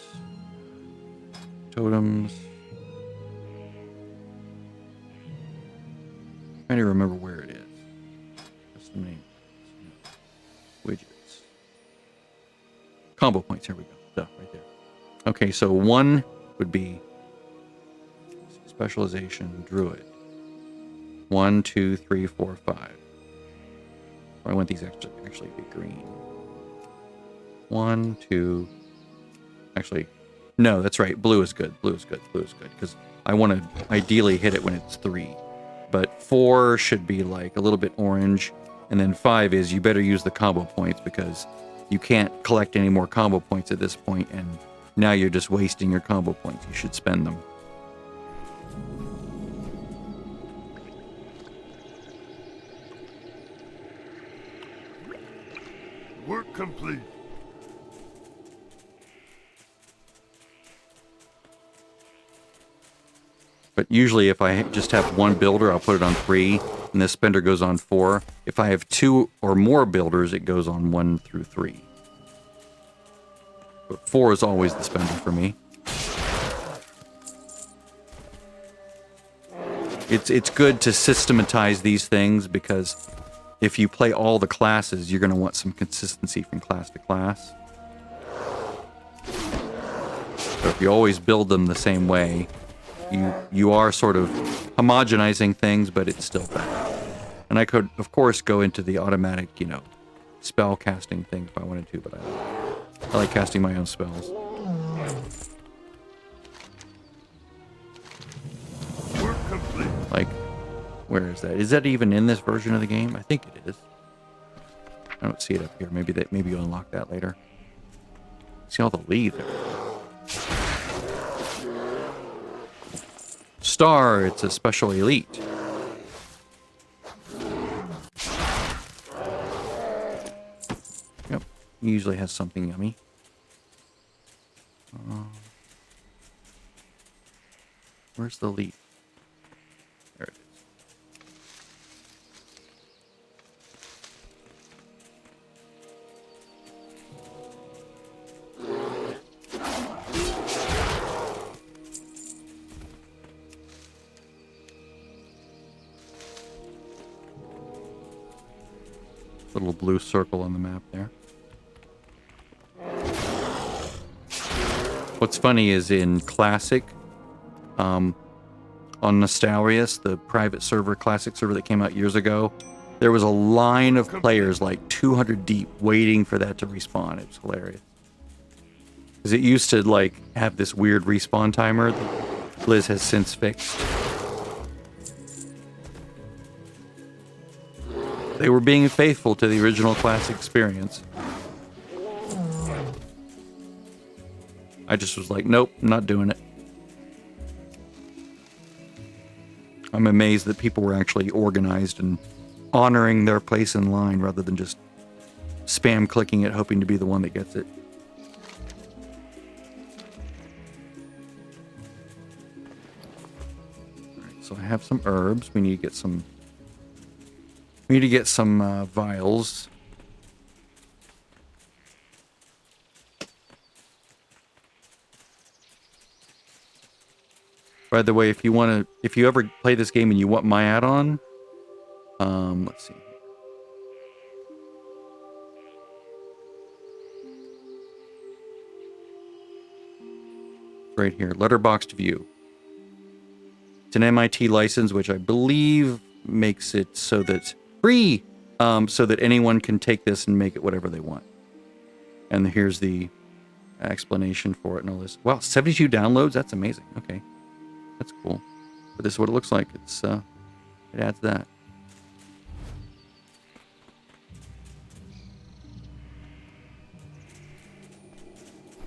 Speaker 1: Totems. Trying to remember where it is. custom name. Widgets. Combo points. Here we go. Stuff right there. Okay, so 1 would be specialization Druid. 1, 2, 3, 4, 5. I want these actually to be green. 1, 2. Actually, no, that's right. Blue is good. Blue is good. Blue is good because I want to ideally hit it when it's 3. But 4 should be like a little bit orange, and then 5 is you better use the combo points because you can't collect any more combo points at this point, and now you're just wasting your combo points. You should spend them.
Speaker 3: Work complete.
Speaker 1: But usually if I just have one builder, I'll put it on 3, and the spender goes on 4. If I have 2 or more builders, it goes on 1 through 3. But 4 is always the spender for me. It's good to systematize these things because if you play all the classes, you're going to want some consistency from class to class. So if you always build them the same way, you are sort of homogenizing things, but it's still bad. And I could, of course, go into the automatic, spell casting thing if I wanted to, but I like casting my own spells.
Speaker 3: Work complete.
Speaker 1: Like, where is that? Is that even in this version of the game? I think it is. I don't see it up here. Maybe you'll unlock that later. See all the leaves there. Star, it's a special elite. Yep, he usually has something yummy. Where's the elite? There it is. Little blue circle on the map there. What's funny is in Classic, on Nostalrius, the private server, Classic server that came out years ago, there was a line of players like 200 deep waiting for that to respawn. It was hilarious. Because it used to like have this weird respawn timer that Liz has since fixed. They were being faithful to the original Classic experience. I just was like, nope, I'm not doing it. I'm amazed that people were actually organized and honoring their place in line rather than just spam clicking it, hoping to be the one that gets it. Alright, so I have some herbs. We need to get some vials. By the way, if you ever play this game and you want my add-on, let's see. It's right here, letterboxed view. It's an MIT license, which I believe makes it so that free, so that anyone can take this and make it whatever they want. And here's the explanation for it and all this. Wow, 72 downloads? That's amazing. Okay. That's cool. But this is what it looks like. It adds that.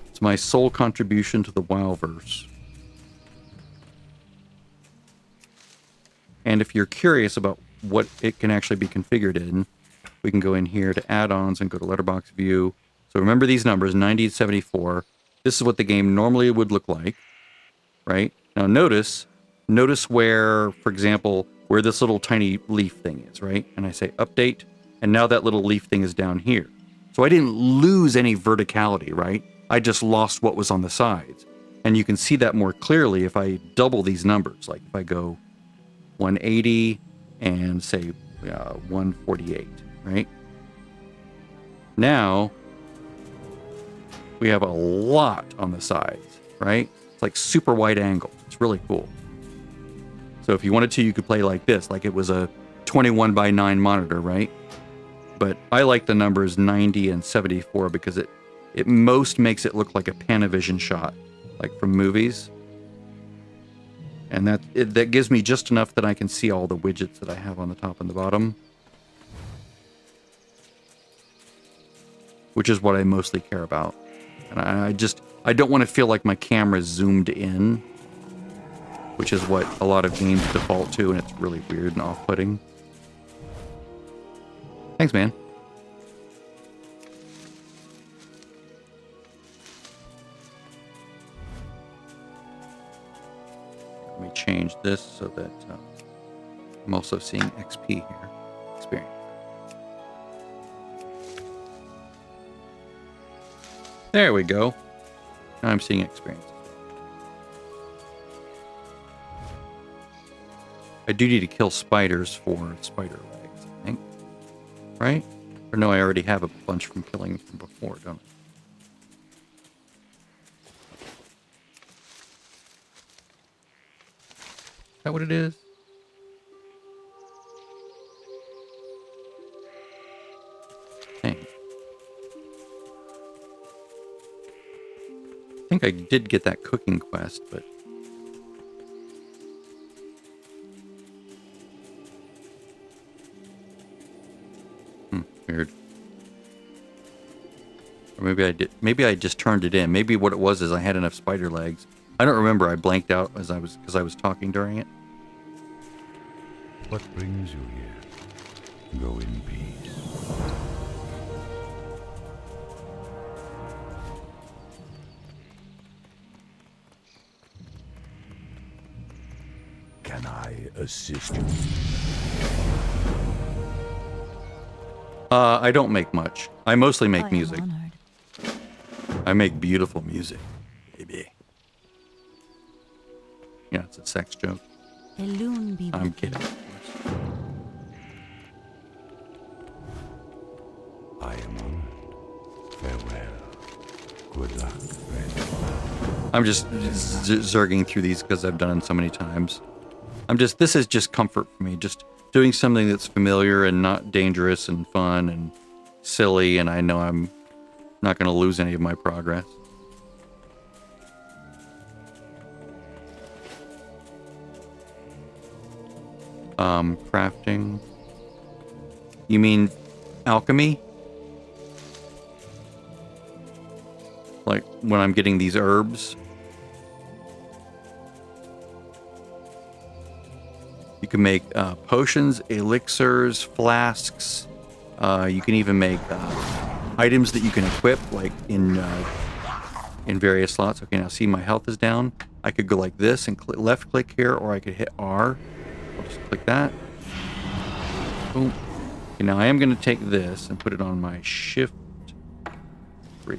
Speaker 1: It's my sole contribution to the WoWverse. And if you're curious about what it can actually be configured in, we can go in here to add-ons and go to letterbox view. So remember these numbers, 90 to 74. This is what the game normally would look like, right? Now notice where, for example, where this little tiny leaf thing is, right? And I say update, and now that little leaf thing is down here. So I didn't lose any verticality, right? I just lost what was on the sides. And you can see that more clearly if I double these numbers, like if I go 180 and say 148. right? Now, we have a lot on the sides, right? It's like super wide angle. It's really cool. So if you wanted to, you could play like this, like it was a 21:9 monitor, right? But I like the numbers 90 and 74 because it most makes it look like a Panavision shot, like from movies. And that gives me just enough that I can see all the widgets that I have on the top and the bottom. Which is what I mostly care about. And I don't want to feel like my camera's zoomed in, which is what a lot of games default to, and it's really weird and off-putting. Thanks, man. Let me change this so that I'm also seeing XP here. Experience. There we go. Now I'm seeing experience. I do need to kill spiders for spider legs, I think. Right? Or no, I already have a bunch from killing from before, don't I? Is that what it is? Dang. I think I did get that cooking quest, but... Weird. Or maybe I did. Maybe I just turned it in. Maybe what it was is I had enough spider legs. I don't remember. I blanked out because I was talking during it.
Speaker 7: What brings you here? Go in peace. Can I assist you?
Speaker 1: I don't make much. I mostly make
Speaker 4: I am
Speaker 1: music.
Speaker 4: honored.
Speaker 1: I make beautiful music, baby. Yeah, it's a sex joke.
Speaker 4: A loon be
Speaker 1: I'm
Speaker 4: with
Speaker 1: kidding.
Speaker 4: you.
Speaker 1: Of course.
Speaker 7: I am honored. Farewell. Good luck, friend.
Speaker 1: I'm just zerging through these because I've done them so many times. This is just comfort for me. Just doing something that's familiar and not dangerous and fun and silly, and I know I'm not going to lose any of my progress. Crafting. You mean alchemy? Like when I'm getting these herbs? You can make potions, elixirs, flasks. You can even make items that you can equip, like in various slots. Okay, now see my health is down. I could go like this and left click here, or I could hit R. I'll just click that. Boom. Okay, now I am going to take this and put it on my shift 3.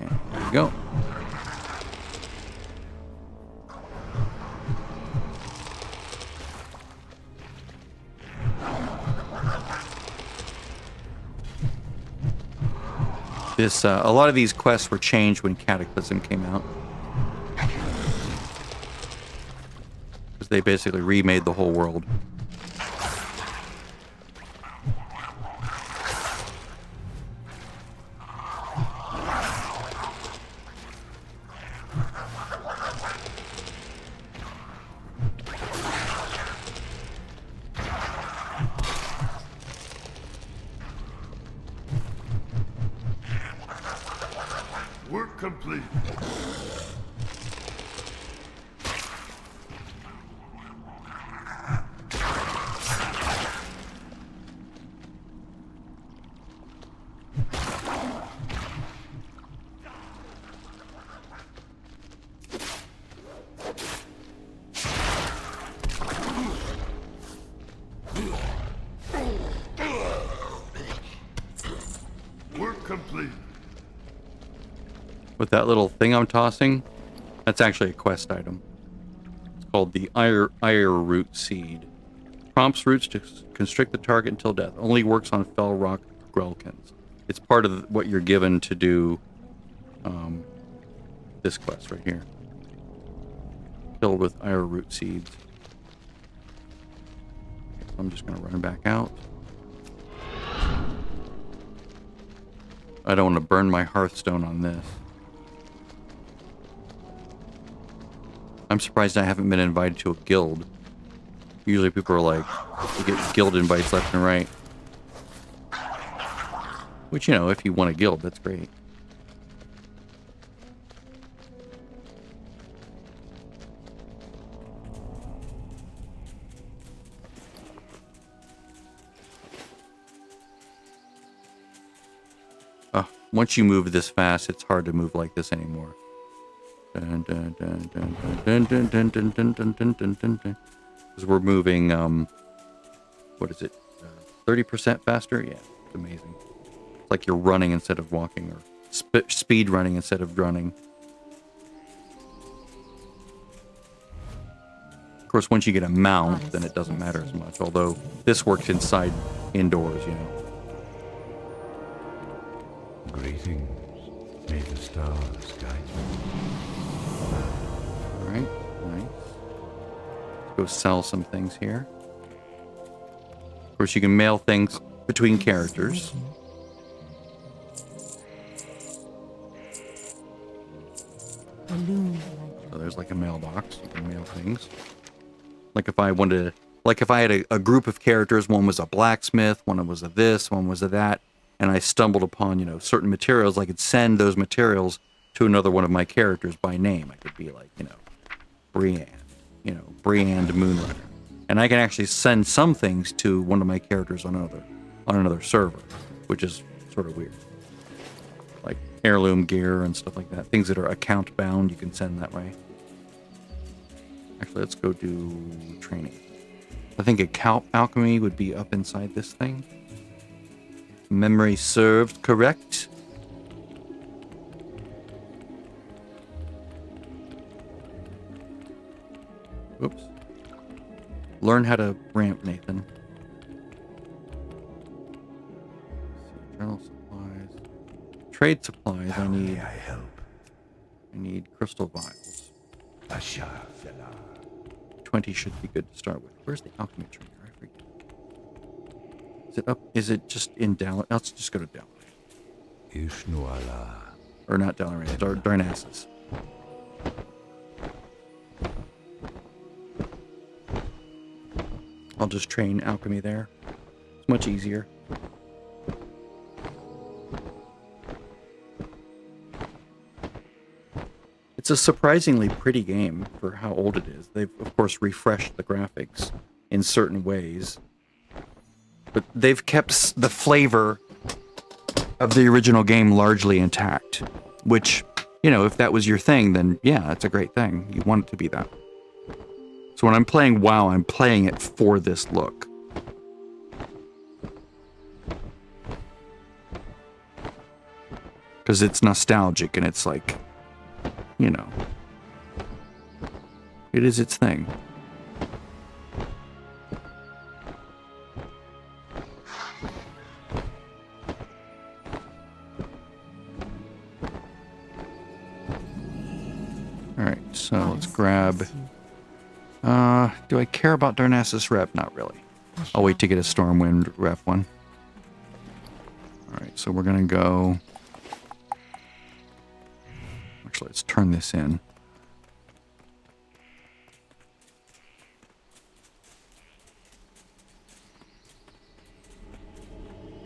Speaker 1: And there we go. This a lot of these quests were changed when Cataclysm came out, because they basically remade the whole world.
Speaker 3: Work complete. Work complete.
Speaker 1: With that little thing I'm tossing, that's actually a quest item. It's called the Ire Root Seed. Prompts roots to constrict the target until death. Only works on fell rock grelkins. It's part of what you're given to do this quest right here. Filled with arrowroot seeds. So I'm just going to run back out. I don't want to burn my hearthstone on this. I'm surprised I haven't been invited to a guild. Usually people are like, you get guild invites left and right. Which, you know, if you want a guild, that's great. Once you move this fast, it's hard to move like this anymore. Because we're moving, what is it? 30% faster? Yeah, it's amazing. It's like you're running instead of walking, or speed running instead of running. Of course, once you get a mount, then it doesn't matter as much. Although this works indoors, you know.
Speaker 7: Greetings. May the stars guide you.
Speaker 1: Alright, nice. Let's go sell some things here. Of course, you can mail things between characters. So there's like a mailbox. You can mail things. Like if I wanted to, like if I had a group of characters, one was a blacksmith, one was a this, one was a that, and I stumbled upon, you know, certain materials, I could send those materials to another one of my characters by name. I could be like, you know, Brienne, Moonrunner. And I can actually send some things to one of my characters on another server, which is sort of weird. Like heirloom gear and stuff like that. Things that are account bound, you can send that way. Actually, let's go do training. I think account alchemy would be up inside this thing. Memory served correct. Oops. Learn how to ramp, Nathan. Journal supplies. Trade supplies.
Speaker 7: How
Speaker 1: I
Speaker 7: may I help?
Speaker 1: need crystal vials.
Speaker 7: Asha Fela.
Speaker 1: 20 should be good to start with. Where's the alchemy trainer? I forget. Is it up? Is it just in Dal? Let's just go to Dal.
Speaker 7: Ishnuala.
Speaker 1: Or not Dalaran, Darnassus. I'll just train alchemy there. It's much easier. It's a surprisingly pretty game for how old it is. They've, of course, refreshed the graphics in certain ways. But they've kept the flavor of the original game largely intact. Which, you know, if that was your thing, then yeah, that's a great thing. You want it to be that. So when I'm playing WoW, I'm playing it for this look. Because it's nostalgic and it's like, you know, it is its thing. Alright, so let's grab... do I care about Darnassus rep? Not really. I'll wait to get a Stormwind rep one. Alright, so we're gonna go... Actually, let's turn this in.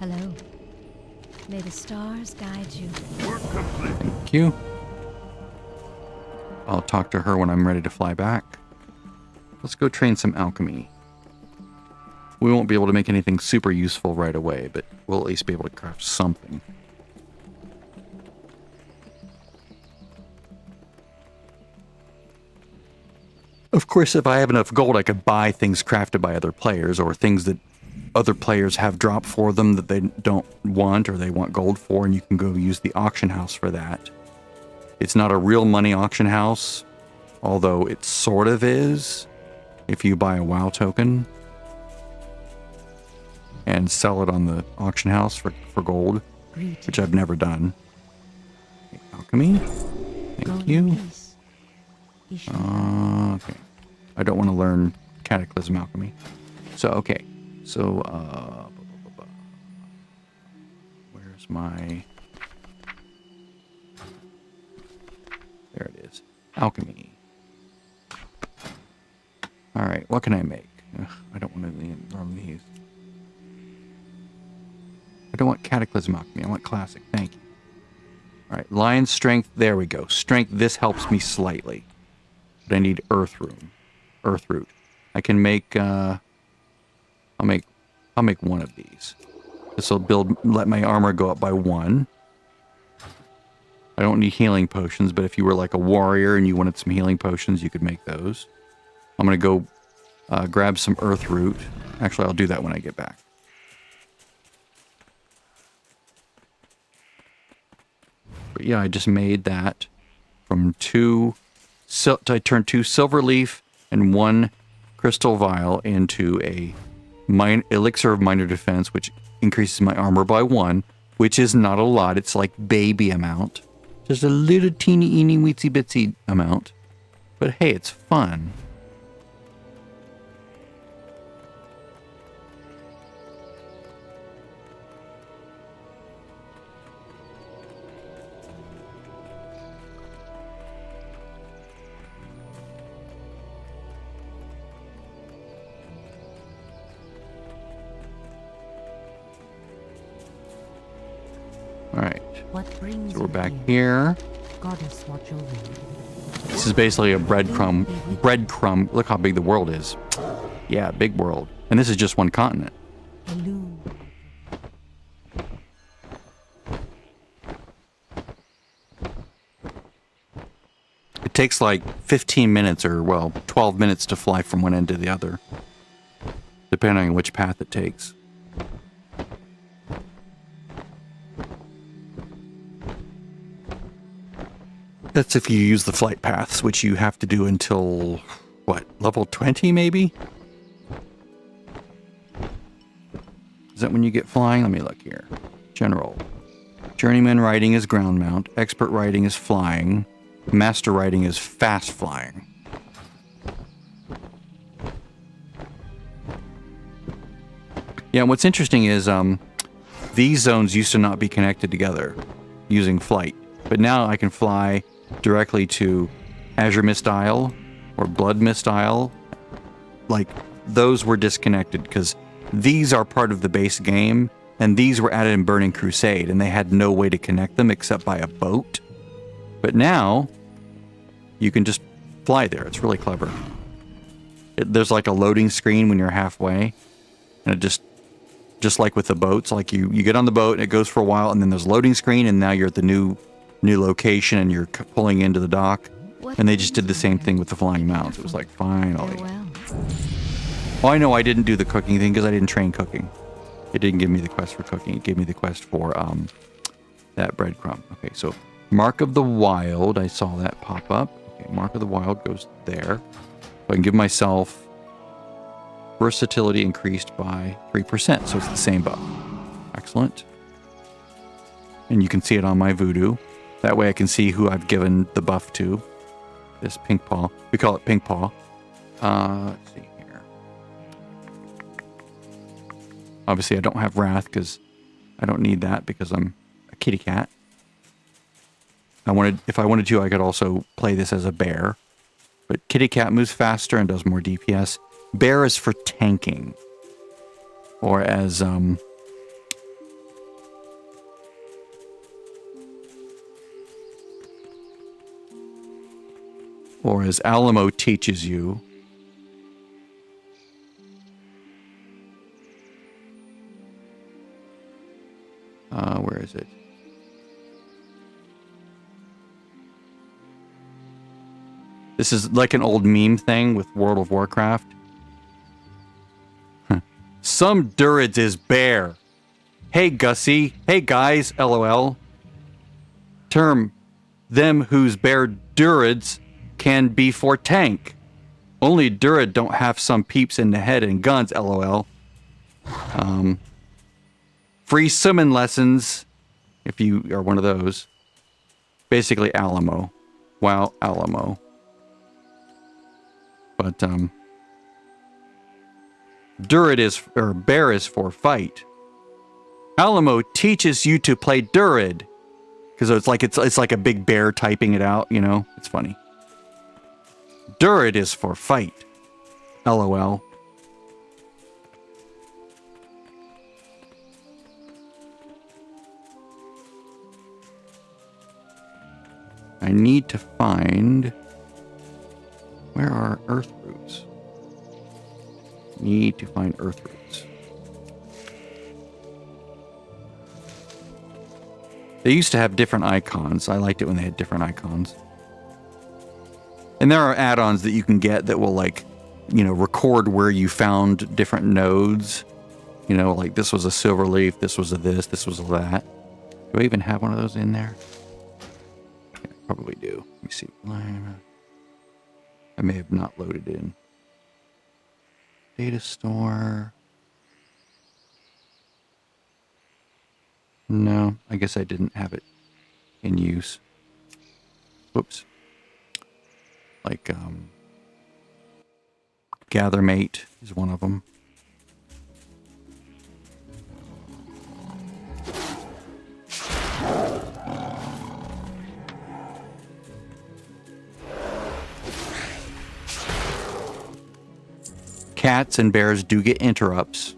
Speaker 4: Hello. May the stars guide you.
Speaker 3: Work complete.
Speaker 1: Thank you. I'll talk to her when I'm ready to fly back. Let's go train some alchemy. We won't be able to make anything super useful right away, but we'll at least be able to craft something. Of course, if I have enough gold, I could buy things crafted by other players, or things that other players have dropped for them that they don't want, or they want gold for, and you can go use the auction house for that. It's not a real money auction house, although it sort of is, if you buy a WoW token. and sell it on the auction house for gold,
Speaker 4: Greetings.
Speaker 1: which I've never done. Okay, alchemy.
Speaker 4: Go
Speaker 1: Thank
Speaker 4: in
Speaker 1: you.
Speaker 4: peace. Ishmael.
Speaker 1: Okay. I don't want to learn cataclysm alchemy. So, okay. So, where's my... There it is. Alchemy. Alright, what can I make? Ugh, I don't want to learn these. I don't want cataclysm alchemy. I want classic. Thank you. Alright, lion strength. There we go. Strength. This helps me slightly. But I need earth root. I can make, I'll make one of these. This will let my armor go up by 1. I don't need healing potions, but if you were like a warrior and you wanted some healing potions, you could make those. I'm going to go grab some earth root. Actually, I'll do that when I get back. But yeah, I just made that from 2... I turned 2 silver leaf and 1 crystal vial into a elixir of minor defense, which increases my armor by 1, which is not a lot. It's like baby amount. Just a little teeny weetsy bitsy amount. But hey, it's fun. Alright,
Speaker 4: What brings
Speaker 1: so we're
Speaker 4: you
Speaker 1: back here.
Speaker 4: Goddess, watch over you.
Speaker 1: This is basically a breadcrumb. Look how big the world is. Yeah, big world. And this is just one continent.
Speaker 4: Hello.
Speaker 1: It takes like 15 minutes or, well, 12 minutes to fly from one end to the other. Depending on which path it takes. That's if you use the flight paths, which you have to do until, what, level 20 maybe? Is that when you get flying? Let me look here. General. Journeyman riding is ground mount. Expert riding is flying. Master riding is fast flying. Yeah, what's interesting is these zones used to not be connected together using flight. But now I can fly directly to Azure Mist Isle or Blood Mist Isle. Like, those were disconnected because these are part of the base game, and these were added in Burning Crusade, and they had no way to connect them except by a boat. But now, you can just fly there. It's really clever. There's like a loading screen when you're halfway, and it just like with the boats, like you get on the boat and it goes for a while, and then there's a loading screen, and now you're at the new location, and you're pulling into the dock. And they just did the same thing with the flying mounts. It was like, finally.
Speaker 4: Farewell.
Speaker 1: Oh, I know I didn't do the cooking thing because I didn't train cooking. It didn't give me the quest for cooking. It gave me the quest for that breadcrumb. Okay, so Mark of the Wild. I saw that pop up. Okay, Mark of the Wild goes there. So I can give myself versatility increased by 3%. So it's the same buff. Excellent. And you can see it on my voodoo. That way I can see who I've given the buff to. This pink paw. We call it pink paw. Let's see here. Obviously I don't have wrath because I don't need that because I'm a kitty cat. If I wanted to, I could also play this as a bear. But kitty cat moves faster and does more DPS. Bear is for tanking. Or as Alamo teaches you. Where is it? This is like an old meme thing with World of Warcraft. Some Druids is bear. Hey, Gussie. Hey, guys. LOL. Term them whose bear Druids can be for tank. Only Druid don't have some peeps in the head and guns, LOL. free summon lessons if you are one of those. Basically Alamo. WoW Alamo. But Druid is, or bear is for fight. Alamo teaches you to play Druid. Because it's like a big bear typing it out, you know? It's funny. Druid is for fight. LOL. I need to find... Where are earth roots? Need to find earth roots. They used to have different icons. I liked it when they had different icons. And there are add-ons that you can get that will, like, you know, record where you found different nodes. You know, like this was a silver leaf, this was a this, this was a that. Do I even have one of those in there? Yeah, probably do. Let me see. I may have not loaded in. Data store. No, I guess I didn't have it in use. Whoops. Like, Gathermate is one of them. Cats and bears do get interrupts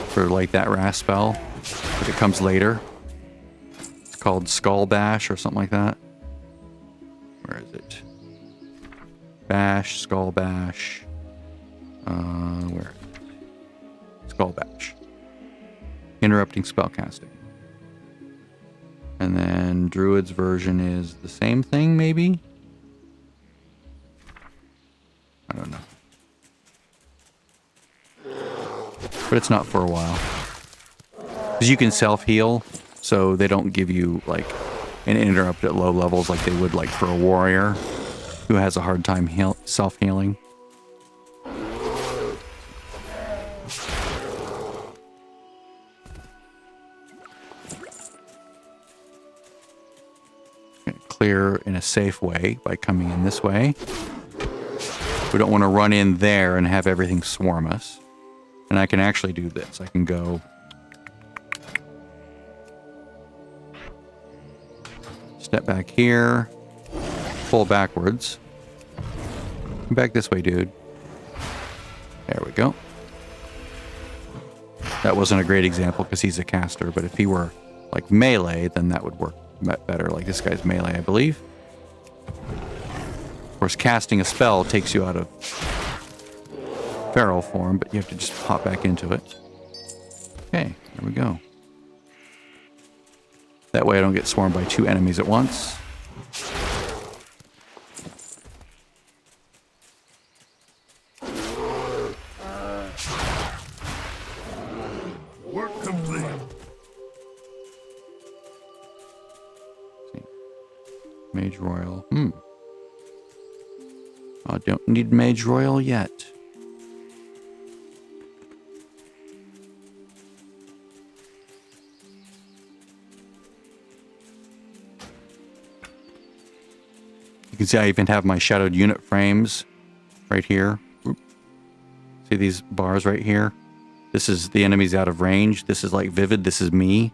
Speaker 1: for like that wrath spell, but it comes later. It's called Skull Bash or something like that. Where is it? Bash, Skull Bash. Where? Skull Bash. Interrupting spellcasting. And then Druid's version is the same thing, maybe? I don't know. But it's not for a while. Because you can self-heal, so they don't give you, like, an interrupt at low levels like they would, like, for a warrior who has a hard time self-healing. Clear in a safe way by coming in this way. We don't want to run in there and have everything swarm us. And I can actually do this. I can go... Step back here. Pull backwards. Come back this way, dude. There we go. That wasn't a great example because he's a caster, but if he were like melee, then that would work better. Like this guy's melee, I believe. Of course, casting a spell takes you out of feral form, but you have to just pop back into it. Okay, there we go. That way I don't get swarmed by two enemies at once.
Speaker 3: Work complete.
Speaker 1: Mage Royal. I don't need Mage Royal yet. You can see I even have my shadowed unit frames right here. See these bars right here? This is the enemies out of range. This is like vivid. This is me.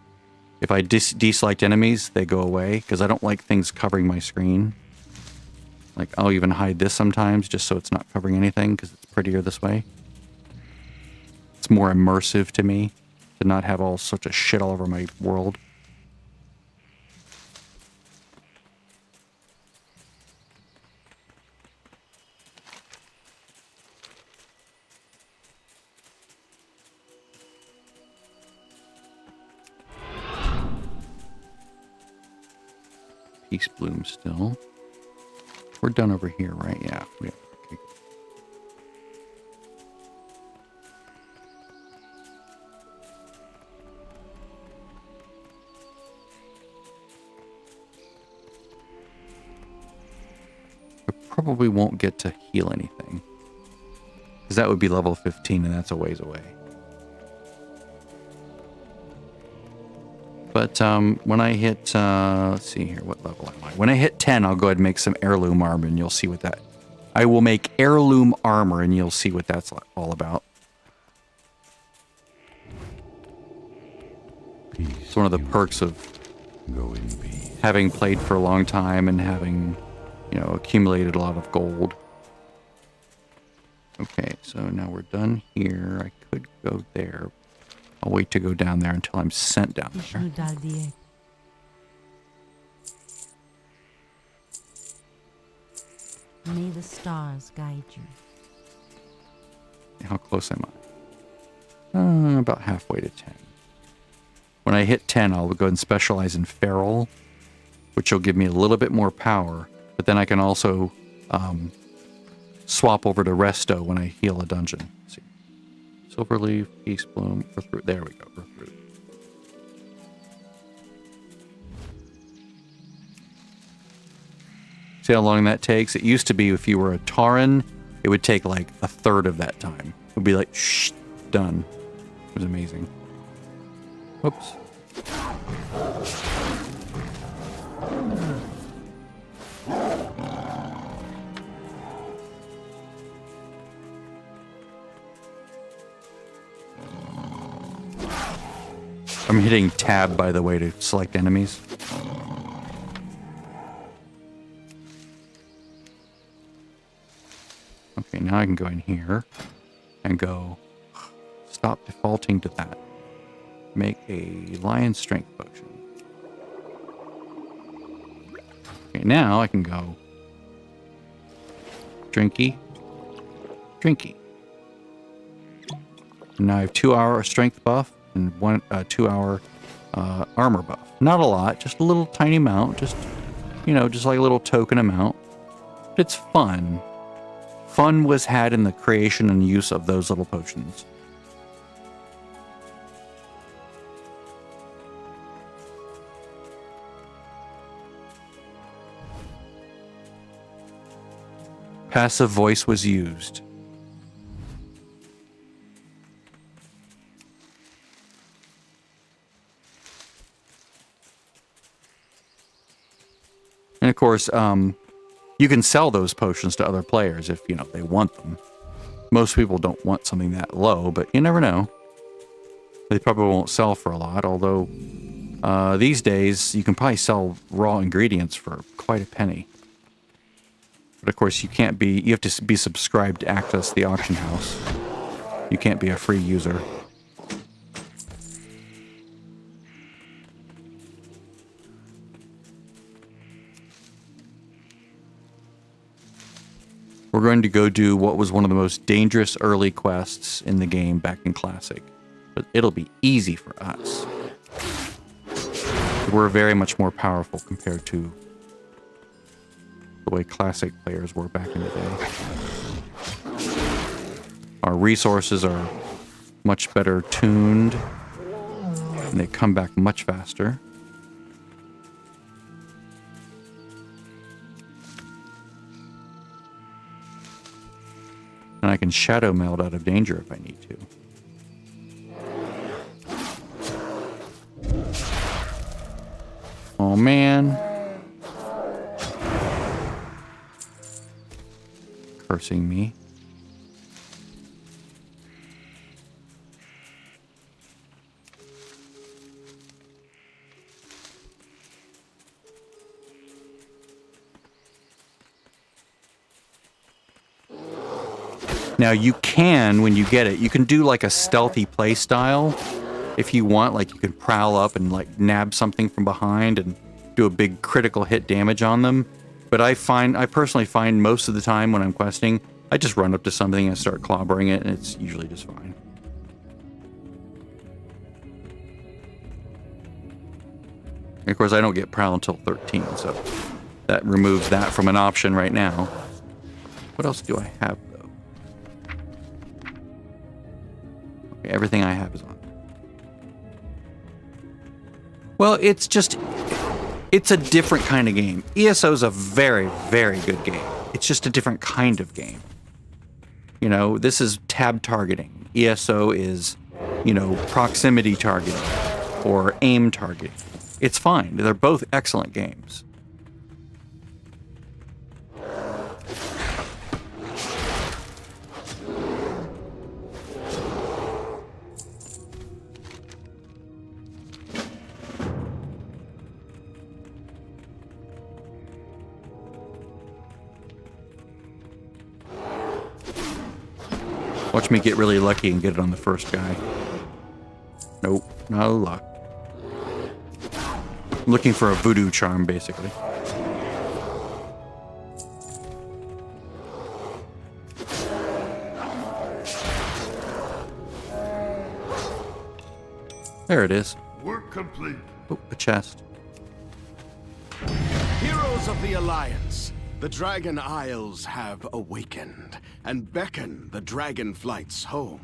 Speaker 1: If I deselect enemies, they go away because I don't like things covering my screen. Like I'll even hide this sometimes just so it's not covering anything because it's prettier this way. It's more immersive to me to not have all sorts of shit all over my world. Peace bloom still. We're done over here, right? Yeah. Okay. I probably won't get to heal anything. Because that would be level 15 and that's a ways away. But when I hit, let's see here, what level am I? When I hit 10, I'll go ahead and make some heirloom armor, and you'll see what that... I will make heirloom armor, and you'll see what that's all about.
Speaker 7: Peace.
Speaker 1: It's one of the perks of
Speaker 7: Go in peace.
Speaker 1: having played for a long time and having, you know, accumulated a lot of gold. Okay, so now we're done here. I could go there. I'll wait to go down there until I'm sent down there.
Speaker 4: Vishnu Daldiek. May the stars guide you.
Speaker 1: How close am I? About halfway to 10. When I hit 10, I'll go ahead and specialize in feral, which will give me a little bit more power. But then I can also swap over to resto when I heal a dungeon. Let's see. Silverleaf, Peace Bloom, Earthroot. There we go, Earthroot. See how long that takes? It used to be if you were a Tauren, it would take like a third of that time. It would be like, shh, done. It was amazing. Whoops. I'm hitting tab, by the way, to select enemies. Okay, now I can go in here and go, stop defaulting to that. Make a lion strength potion. Okay, now I can go drinky, drinky. And now I have 2-hour strength buff and 2-hour armor buff. Not a lot, just a little tiny amount, just, you know, just like a little token amount. But it's fun. Fun was had in the creation and use of those little potions. Passive voice was used. And of course, you can sell those potions to other players if, you know, they want them. Most people don't want something that low, but you never know. They probably won't sell for a lot, although these days you can probably sell raw ingredients for quite a penny. But of course, you have to be subscribed to access the auction house. You can't be a free user. We're going to go do what was one of the most dangerous early quests in the game back in Classic. But it'll be easy for us. We're very much more powerful compared to the way Classic players were back in the day. Our resources are much better tuned, and they come back much faster. And I can shadow meld out of danger if I need to. Oh man. Cursing me. Now you can, when you get it, you can do like a stealthy play style if you want. Like you can prowl up and like nab something from behind and do a big critical hit damage on them. But I personally find most of the time when I'm questing, I just run up to something and start clobbering it, and it's usually just fine. And of course, I don't get prowl until 13, so that removes that from an option right now. What else do I have, though? Okay, everything I have is on. Well, it's a different kind of game. ESO is a very, very good game. It's just a different kind of game. You know, this is tab targeting. ESO is, you know, proximity targeting. or aim targeting. It's fine. They're both excellent games. Watch me get really lucky and get it on the first guy. Nope, no luck. I'm looking for a voodoo charm, basically. There it is.
Speaker 3: Work complete.
Speaker 1: Oh, a chest.
Speaker 8: Heroes of the Alliance, the Dragon Isles have awakened and beckon the dragon flights home.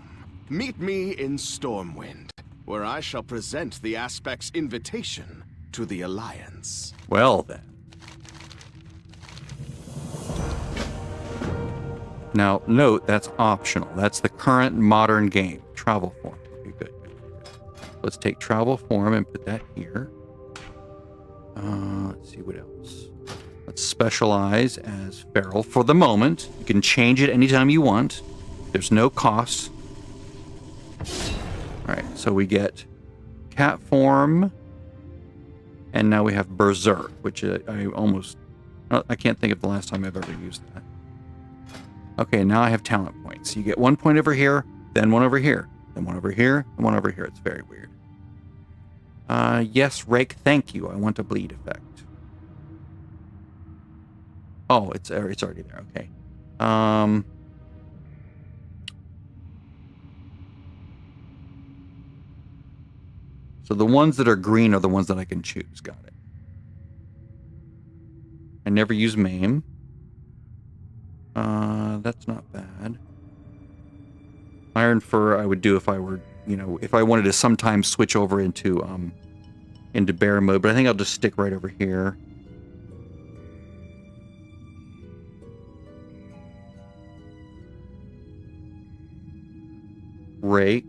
Speaker 8: Meet me in Stormwind, where I shall present the Aspect's invitation to the Alliance.
Speaker 1: Well, then. Now, note, that's optional. That's the current modern game. Travel form. Okay, good. Let's take travel form and put that here. Let's see what else. Let's specialize as feral for the moment. You can change it anytime you want. There's no cost. All right, so we get cat form, and now we have berserk, which I can't think of the last time I've ever used that. Okay, now I have talent points. You get 1 point over here, then one over here, then one over here, and one over here. It's very weird. Yes, Rake, thank you. I want a bleed effect. Oh, it's already there. Okay. So the ones that are green are the ones that I can choose. Got it. I never use maim. That's not bad. Iron fur I would do if I were, if I wanted to sometimes switch over into bear mode, but I think I'll just stick right over here. Rake.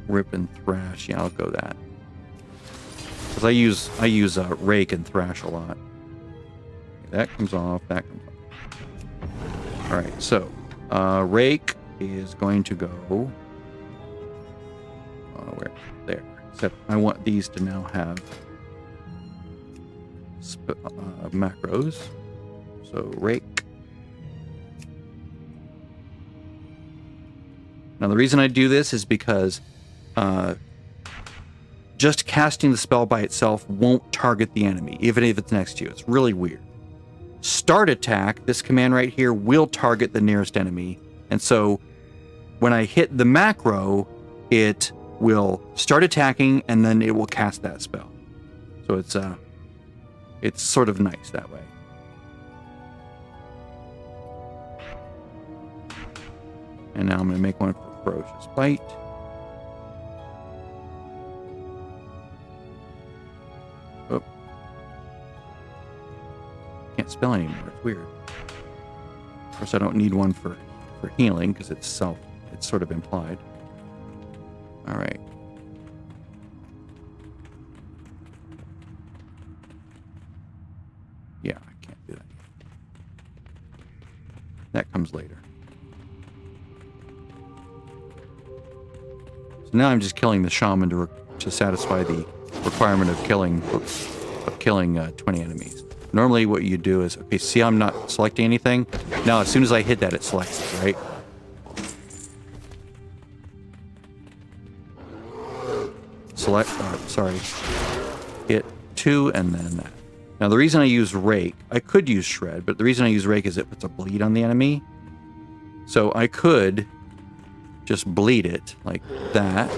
Speaker 1: Rip and thrash. Yeah, I'll go that. Because I use rake and thrash a lot. That comes off. That comes off. All right. So, rake is going to go where? There. Except I want these to now have macros. So rake. Now the reason I do this is because just casting the spell by itself won't target the enemy, even if it's next to you. It's really weird. Start attack, this command right here, will target the nearest enemy. And so when I hit the macro, it will start attacking and then it will cast that spell. So it's sort of nice that way. And now I'm going to make one for Ferocious Bite. Oh. Can't spell anymore. It's weird. Of course, I don't need one for healing because it's sort of implied. All right. Yeah, I can't do that. That comes later. So now I'm just killing the shaman to satisfy the requirement of killing 20 enemies. Normally what you do is, okay, see I'm not selecting anything? Now as soon as I hit that, it selects it, right? Hit 2 and then that. Now the reason I use rake, I could use shred, but the reason I use rake is it puts a bleed on the enemy. So I could just bleed it like that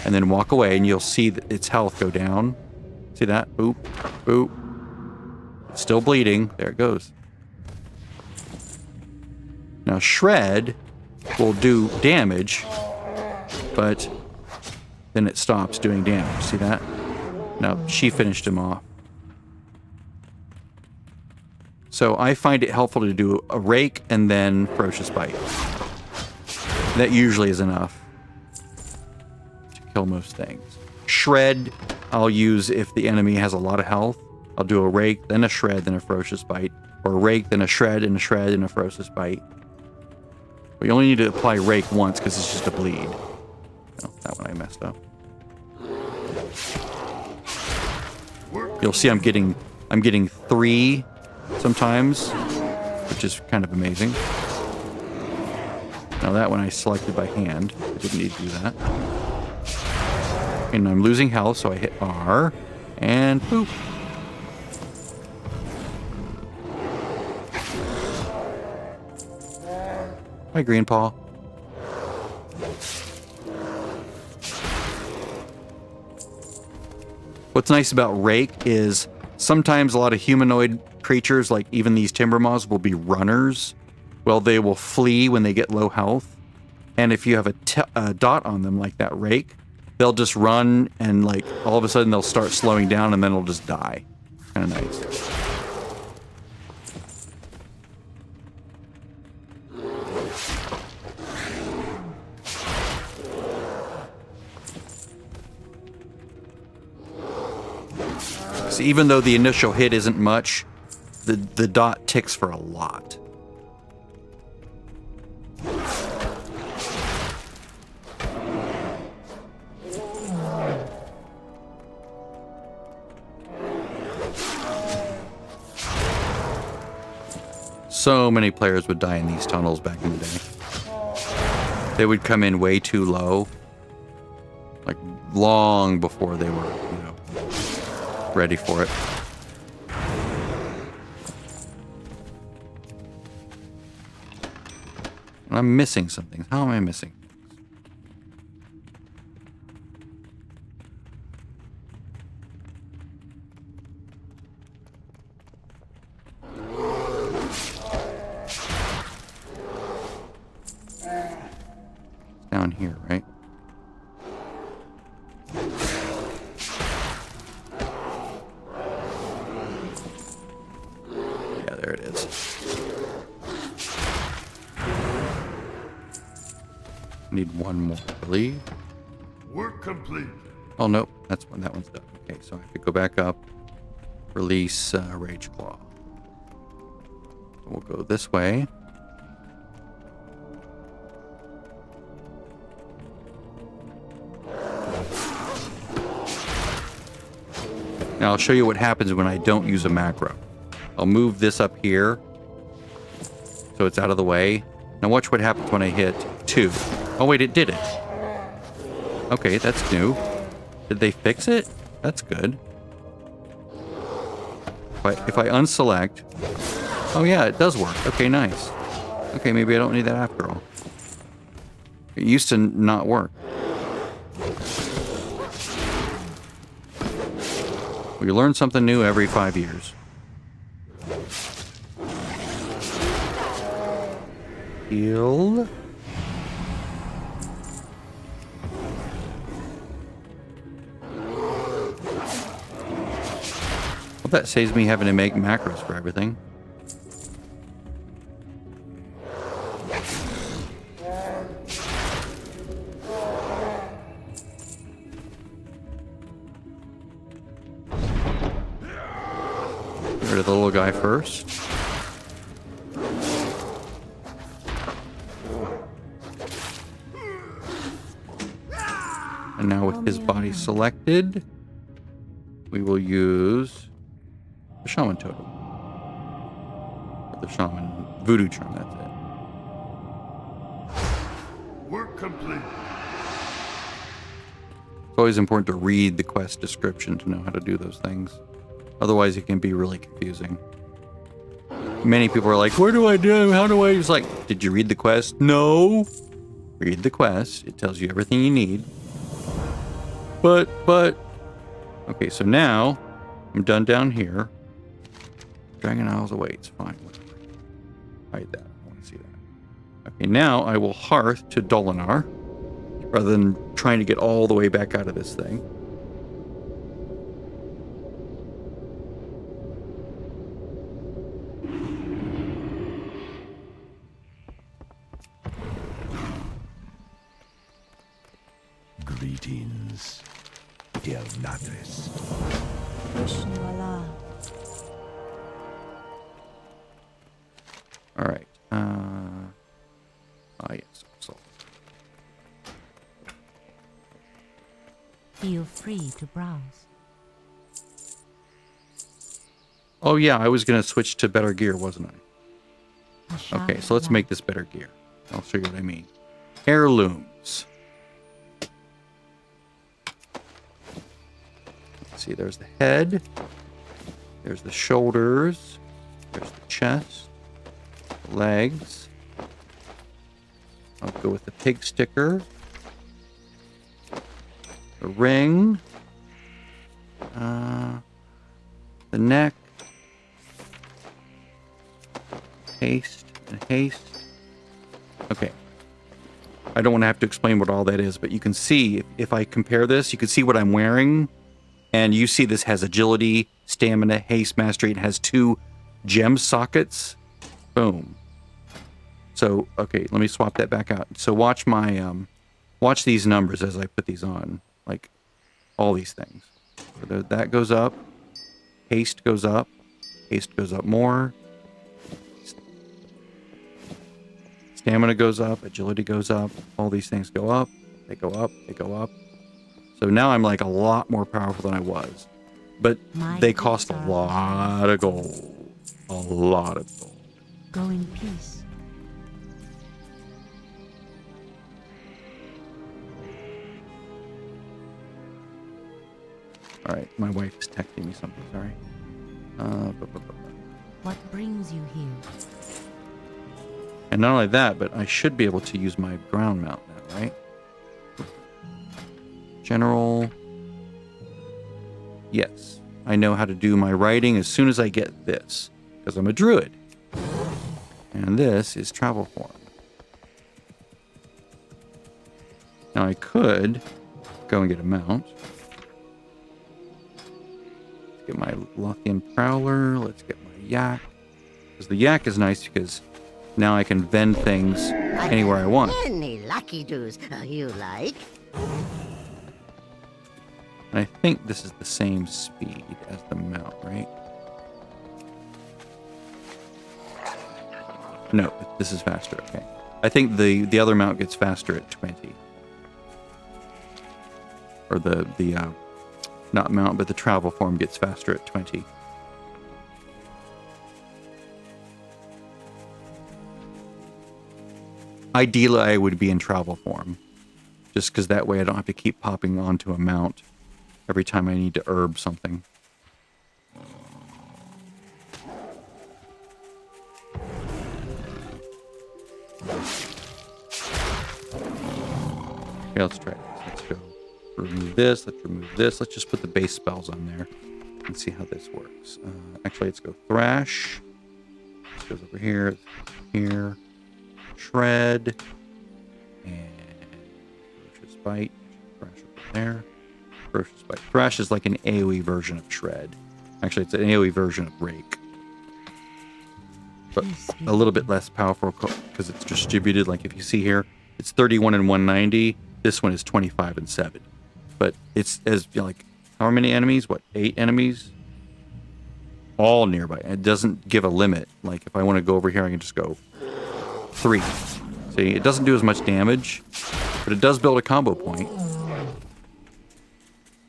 Speaker 1: and then walk away and you'll see that its health go down. See that? Boop, boop. It's still bleeding. There it goes. Now shred will do damage, but then it stops doing damage. See that? Now she finished him off. So I find it helpful to do a rake and then Ferocious Bite. That usually is enough. kill most things. Shred, I'll use if the enemy has a lot of health. I'll do a rake, then a shred, then a ferocious bite. Or a rake, then a shred, and a shred, and a ferocious bite. But you only need to apply rake once because it's just a bleed. Oh, that one I messed up. You'll see I'm getting 3 sometimes, which is kind of amazing. Now that one I selected by hand. I didn't need to do that. And I'm losing health, so I hit R, and boop. Hi, Green Paw. What's nice about Rake is sometimes a lot of humanoid creatures, like even these timber moths, will be runners. Well, they will flee when they get low health. And if you have a dot on them like that Rake, they'll just run and like all of a sudden they'll start slowing down and then they'll just die. Kind of nice. So even though the initial hit isn't much, the dot ticks for a lot. So many players would die in these tunnels back in the day. They would come in way too low, like long before they were, ready for it. I'm missing something. How am I missing? Down here, right? Yeah, there it is. Need one more, I believe.
Speaker 3: Work complete.
Speaker 1: Oh, nope. That one's done. Okay, so I have to go back up. Release Rage Claw. So we'll go this way. Now I'll show you what happens when I don't use a macro. I'll move this up here so it's out of the way. Now watch what happens when I hit 2. Oh wait, it did it. Okay, that's new. Did they fix it? That's good. If I unselect... Oh yeah, it does work. Okay, nice. Okay, maybe I don't need that after all. It used to not work. We learn something new every 5 years. Heal. Well, that saves me having to make macros for everything. Get rid of the little guy first. And now with his body selected, we will use the Shaman Totem. Or the Shaman Voodoo Charm, that's it.
Speaker 3: Work complete.
Speaker 1: It's always important to read the quest description to know how to do those things. Otherwise, it can be really confusing. Many people are like, "Where do I do? How do I?" It's like, did you read the quest? No. Read the quest. It tells you everything you need. But. Okay, so now I'm done down here. Dragon Isles awaits. Fine, whatever. Hide that. I want to see that. Okay, now I will hearth to Dolinar rather than trying to get all the way back out of this thing.
Speaker 7: Greetings. Natris.
Speaker 4: Vishnu Allah.
Speaker 1: All right. Yes. So,
Speaker 4: Feel free to browse.
Speaker 1: oh yeah, I was gonna switch to better gear, wasn't I?
Speaker 4: Asha
Speaker 1: Okay, so let's
Speaker 4: Allah.
Speaker 1: make this better gear. I'll show you what I mean. Heirlooms. Let's see, there's the head. There's the shoulders. There's the chest. Legs. I'll go with the pig sticker. The ring. The neck. Haste and haste. Okay. I don't want to have to explain what all that is, but you can see, if I compare this, you can see what I'm wearing. And you see this has agility, stamina, haste, mastery. It has 2 gem sockets. Boom. So, okay, let me swap that back out. So watch my, watch these numbers as I put these on. Like, all these things. So that goes up. Haste goes up. Haste goes up more. Stamina goes up. Agility goes up. All these things go up. They go up. They go up. So now I'm like a lot more powerful than I was. But they cost a lot of gold. A lot of gold.
Speaker 4: Go in peace.
Speaker 1: All right, my wife is texting me something. Sorry.
Speaker 4: What brings you here?
Speaker 1: And not only that, but I should be able to use my ground mount now, right? General. Yes, I know how to do my writing as soon as I get this, because I'm a druid. And this is travel form. Now I could go and get a mount. Let's get my Lothian Prowler. Let's get my yak. Because the yak is nice because now I can vend things anywhere I want.
Speaker 9: Any lucky doos you like?
Speaker 1: And I think this is the same speed as the mount, right? No, this is faster. Okay. I think the other mount gets faster at 20. Or the not mount, but the travel form gets faster at 20. Ideally, I would be in travel form. Just because that way I don't have to keep popping onto a mount every time I need to herb something. Okay, let's try this. Let's go remove this. Let's remove this. Let's just put the base spells on there and see how this works. Actually, let's go Thrash. This goes over here. Here. Shred. And Ferocious Bite. Thrash over there. Ferocious Bite. Thrash is like an AoE version of Shred. Actually, it's an AoE version of Rake. But a little bit less powerful because it's distributed. Like if you see here, it's 31 and 190. This one is 25 and 7. But it's as like how many enemies? What, 8 enemies? All nearby. It doesn't give a limit. Like if I want to go over here, I can just go 3. See, it doesn't do as much damage, but it does build a combo point.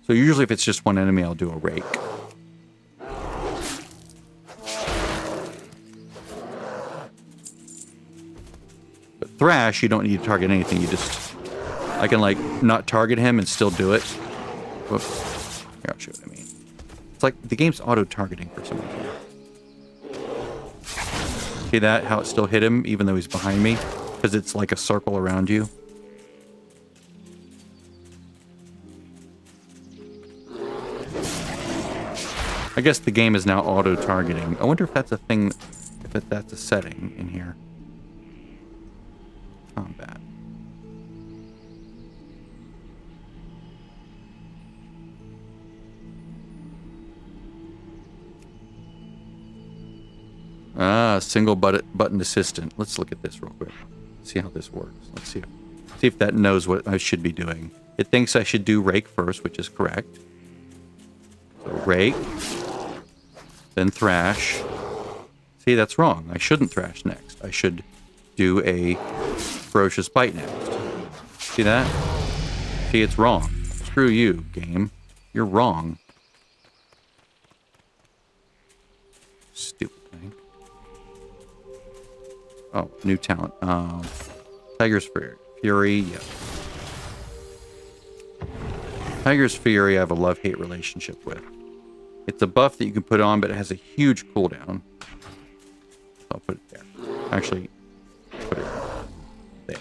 Speaker 1: So usually if it's just one enemy, I'll do a Rake. But Thrash, you don't need to target anything. You just, I can like not target him and still do it. Whoops. Here, I'll show you what I mean. It's like the game's auto-targeting for some reason. See that? How it still hit him even though he's behind me? Because it's like a circle around you. I guess the game is now auto-targeting. I wonder if that's a thing, if that's a setting in here. Combat. Single button assistant. Let's look at this real quick. See how this works. Let's see if that knows what I should be doing. It thinks I should do Rake first, which is correct. So rake, then thrash. See, that's wrong. I shouldn't thrash next. I should do a ferocious bite next. See that? See, it's wrong. Screw you, game. You're wrong. Stupid thing. Oh, new talent. Tiger's Fury. Yeah. Tiger's Fury I have a love-hate relationship with. It's a buff that you can put on, but it has a huge cooldown. So I'll put it there. Actually, put it there.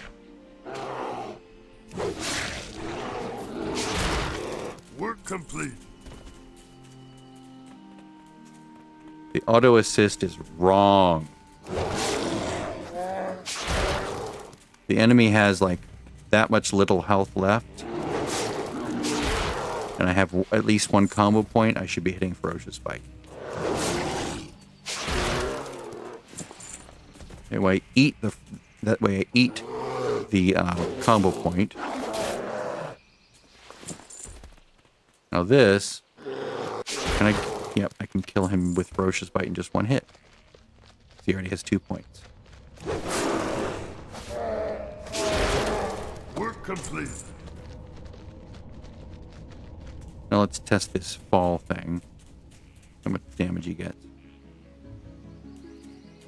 Speaker 3: Work complete.
Speaker 1: The auto assist is wrong. The enemy has like that much little health left. And I have at least one combo point. I should be hitting Ferocious Bite. Anyway, that way I eat the combo point. Now this, yep, I can kill him with Ferocious Bite in just one hit. He already has 2 points.
Speaker 3: Work complete.
Speaker 1: Now let's test this fall thing. How much damage he gets.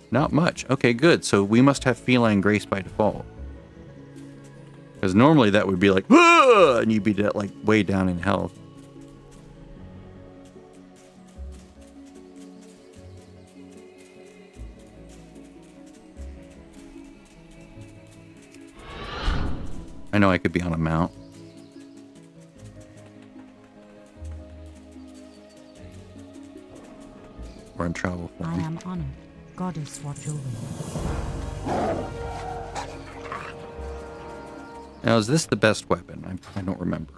Speaker 1: Not much. Okay, good. So we must have Feline Grace by default. Because normally that would be like, "Whoa!" and you'd be like way down in health. I know I could be on a mount. Or in travel form.
Speaker 4: I am honored. Goddess, watch over you.
Speaker 1: Now, is this the best weapon? I don't remember.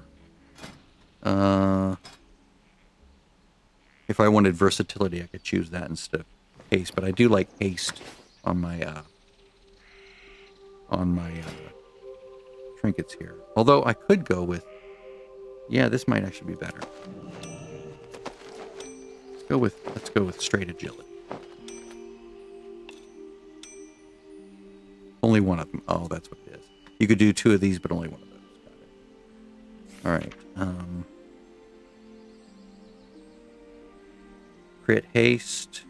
Speaker 1: If I wanted versatility, I could choose that instead of haste. But I do like haste on my trinkets here. Although I could go with, yeah, this might actually be better. Let's go with straight agility. Only one of them. Oh, that's what it is. You could do 2 of these, but only one of those. Got it. All right. Crit haste.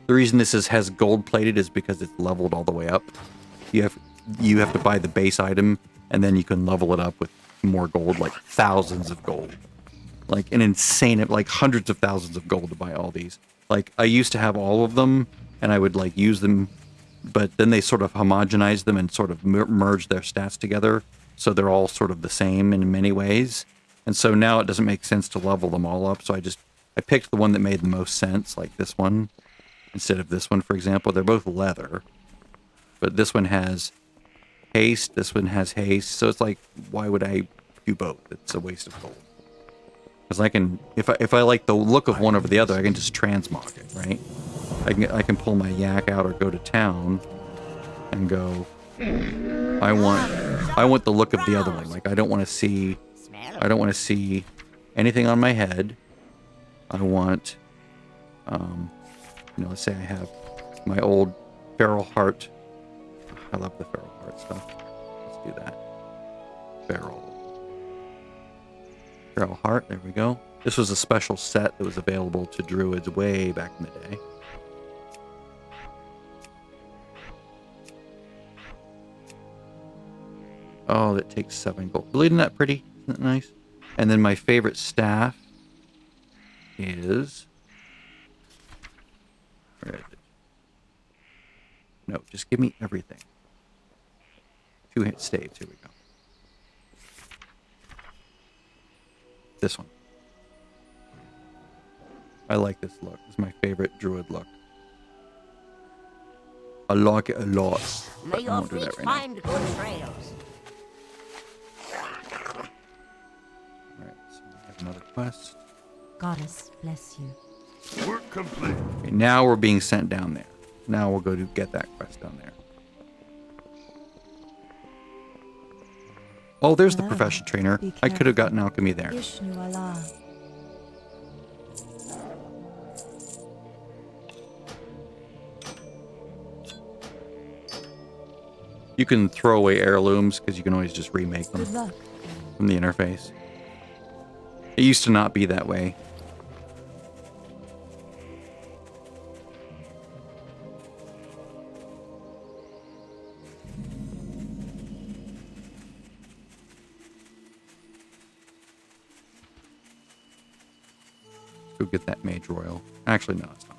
Speaker 1: The reason this has gold plated is because it's leveled all the way up. You have to buy the base item, and then you can level it up with more gold, like thousands of gold. Like an insane, like hundreds of thousands of gold to buy all these. Like I used to have all of them, and I would like use them, but then they sort of homogenized them and sort of merged their stats together, so they're all sort of the same in many ways. And so now it doesn't make sense to level them all up. So I picked the one that made the most sense, like this one, instead of this one, for example. They're both leather, but this one has haste, this one has haste. So it's like, why would I do both? It's a waste of gold. Because I can, if I like the look of one over the other, I can just transmog it, right? I can pull my yak out or go to town and go, I want the look of the other one. Like I don't want to see anything on my head. I want, let's say I have my old feral heart. I love the feral heart stuff. Let's do that. Feral heart, there we go. This was a special set that was available to druids way back in the day. Oh, that takes 7 gold. Isn't that pretty? Isn't that nice? And then my favorite staff is... Where is it? No, just give me everything. 2-hit staves, here we go. This one. I like this look. It's my favorite druid look. I like it a lot.
Speaker 9: May
Speaker 1: But I
Speaker 9: your
Speaker 1: won't do
Speaker 9: feet
Speaker 1: that right
Speaker 9: find good trails.
Speaker 1: Alright, so we have another quest.
Speaker 4: Goddess, bless you.
Speaker 3: Work complete.
Speaker 1: Okay, now we're being sent down there. Now we'll go to get that quest down there. Oh, there's the profession trainer. I could have gotten alchemy there.
Speaker 4: Ishnu Allah.
Speaker 1: You can throw away heirlooms because you can always just remake them
Speaker 4: Good luck.
Speaker 1: from the interface. It used to not be that way. Go get that Mage Royal. Actually, no, it's not.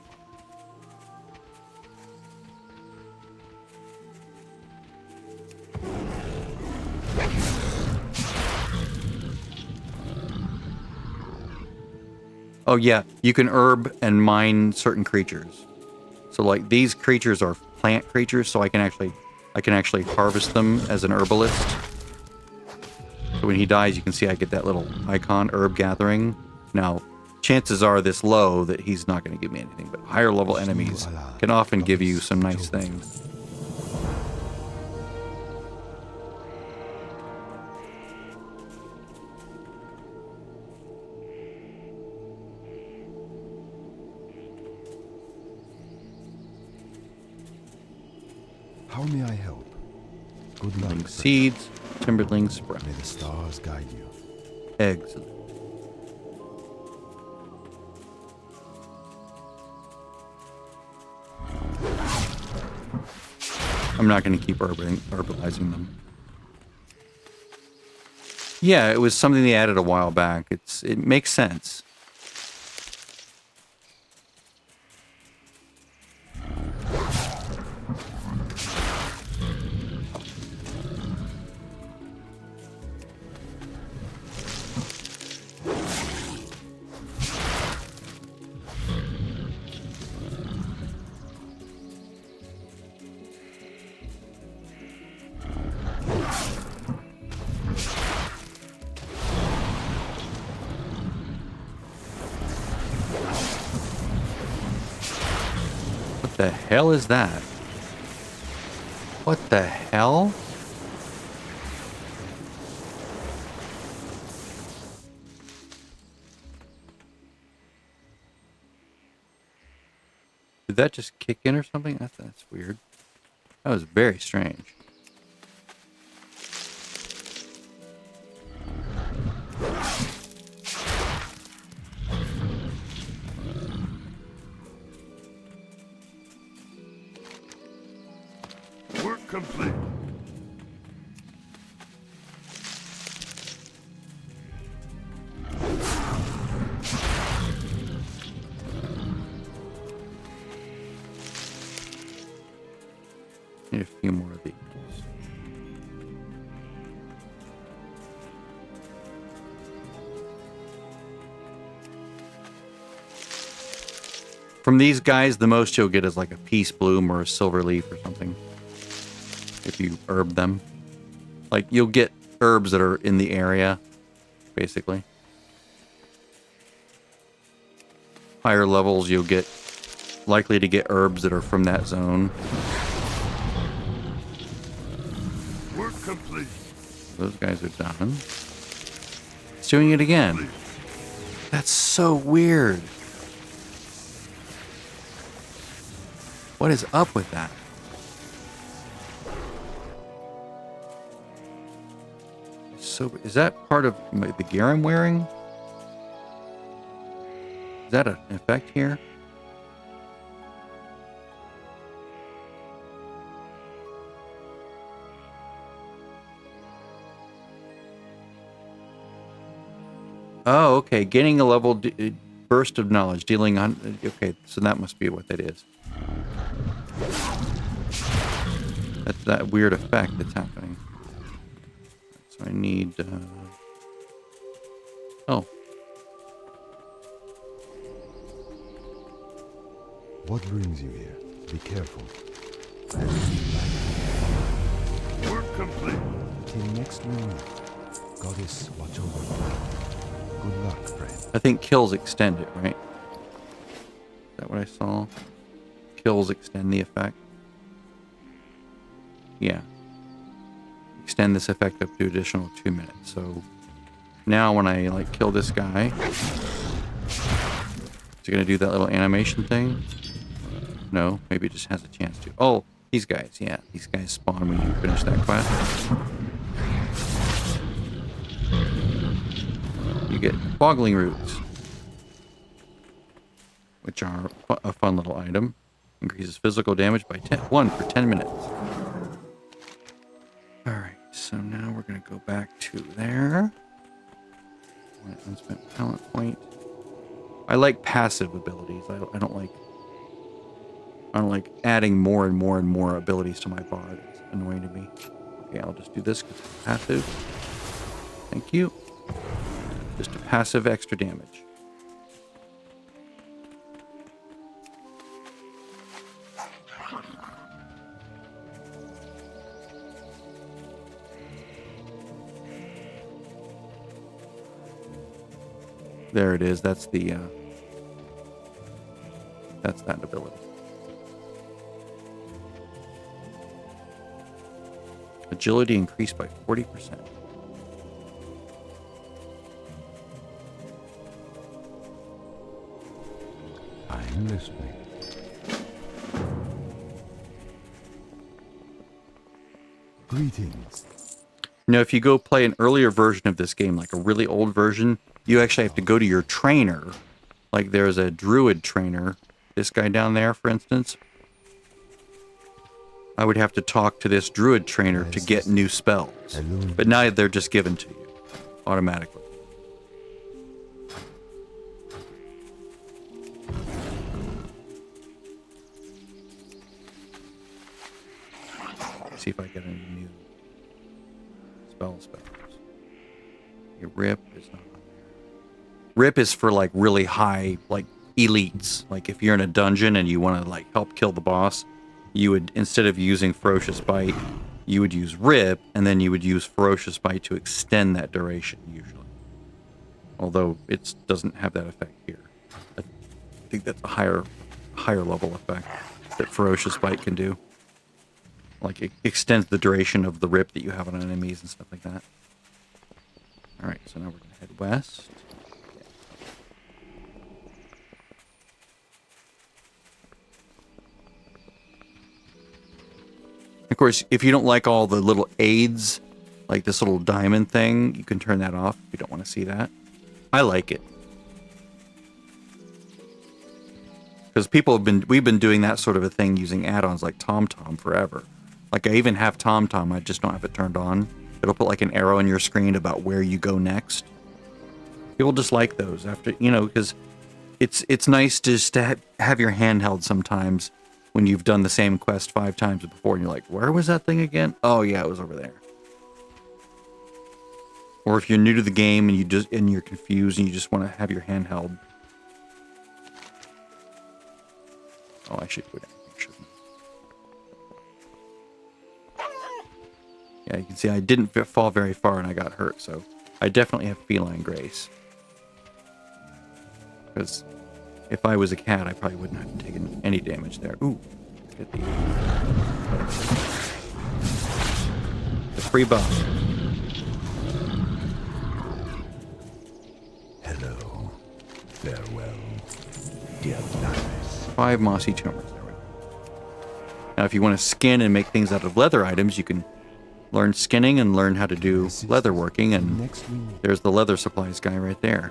Speaker 1: Oh yeah, you can herb and mine certain creatures. So like these creatures are plant creatures, so I can actually harvest them as an herbalist. So when he dies, you can see I get that little icon, herb gathering. Now, chances are this low that he's not going to give me anything, but higher level enemies can often give you some nice things.
Speaker 7: How may I help? Good luck. friend.
Speaker 1: Seeds, timberling sprout,
Speaker 7: May the stars guide you.
Speaker 1: eggs. I'm not going to keep herbalizing them. Yeah, it was something they added a while back. It makes sense. What the hell is that? What the hell? Did that just kick in or something? That's weird. That was very strange.
Speaker 3: Work complete.
Speaker 1: Need a few more of these. From these guys, the most you'll get is like a peace bloom or a silver leaf or something. If you herb them. Like, you'll get herbs that are in the area, basically. Higher levels, you'll get likely to get herbs that are from that zone.
Speaker 3: Work complete.
Speaker 1: Those guys are done. It's doing it again. That's so weird. What is up with that? So, is that part of the gear I'm wearing? Is that an effect here? Oh, okay. Gaining a level burst of knowledge, dealing on. Okay, so that must be what that is. That's that weird effect that's happening. So I need. Oh.
Speaker 7: What brings you here? Be careful.
Speaker 3: Work complete.
Speaker 7: Till next we meet. Goddess, watch over you. Good luck, friend.
Speaker 1: I think kills extend it, right? Is that what I saw? Kills extend the effect. Yeah. Extend this effect up to additional 2 minutes. So now when I like kill this guy, is it gonna do that little animation thing? No, maybe it just has a chance to. Oh, These guys, yeah. These guys spawn when you finish that quest. You get boggling roots, which are a fun little item. Increases physical damage by 1 for 10 minutes. Alright, so now we're going to go back to there. Unspent talent point. I like passive abilities. I don't like adding more and more and more abilities to my bard. It's annoying to me. Okay, I'll just do this because it's passive. Thank you. Just a passive extra damage. There it is. That's the that's that ability. Agility increased by 40%.
Speaker 7: I'm listening. Greetings.
Speaker 1: Now, if you go play an earlier version of this game, like a really old version, you actually have to go to your trainer. Like there's a Druid trainer. This guy down there, for instance. I would have to talk to this Druid trainer to get new spells. But now they're just given to you automatically. See if I get any new spells. Your Rip is not on there. Rip is for like really high, like elites. Like if you're in a dungeon and you want to like help kill the boss, you would, instead of using Ferocious Bite, you would use Rip, and then you would use Ferocious Bite to extend that duration usually. Although it doesn't have that effect here. I think that's a higher level effect that Ferocious Bite can do. Like, it extends the duration of the rip that you have on enemies and stuff like that. Alright, so now we're going to head west. Of course, if you don't like all the little aids, like this little diamond thing, you can turn that off if you don't want to see that. I like it. Because we've been doing that sort of a thing using add-ons like TomTom forever. Like, I even have TomTom, I just don't have it turned on. It'll put like an arrow on your screen about where you go next. People just like those after, you know, because it's nice just to have your handheld sometimes when you've done the same quest 5 times before and you're like, where was that thing again? Oh yeah, it was over there. Or if you're new to the game and you're confused and you just want to have your handheld. Oh, I should go down. Yeah, you can see I didn't fall very far and I got hurt, so I definitely have feline grace. Because if I was a cat, I probably wouldn't have taken any damage there. Ooh, get the free buff.
Speaker 7: Hello. Farewell, dear Gladys.
Speaker 1: 5 mossy tumors. There we go. Now, if you want to skin and make things out of leather items, you can learn skinning and learn how to do leather working, and there's the leather supplies guy right there.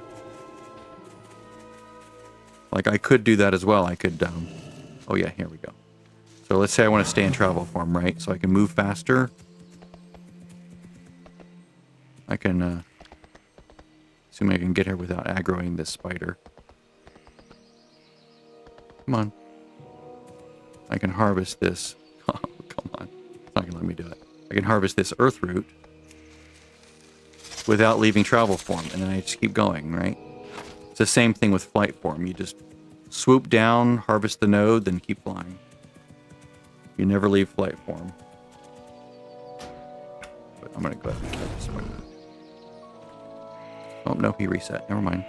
Speaker 1: Like, I could do that as well. I could, oh yeah, here we go. So let's say I want to stay in travel form, right? So I can move faster. I can, assuming I can get here without aggroing this spider. Come on. I can harvest this. Oh, come on. It's not going to let me do it. I can harvest this earth root without leaving travel form, and then I just keep going, right? It's the same thing with flight form. You just swoop down, harvest the node, then keep flying. You never leave flight form. But I'm going to go ahead and kill this spider. Oh, no, he reset. Never mind.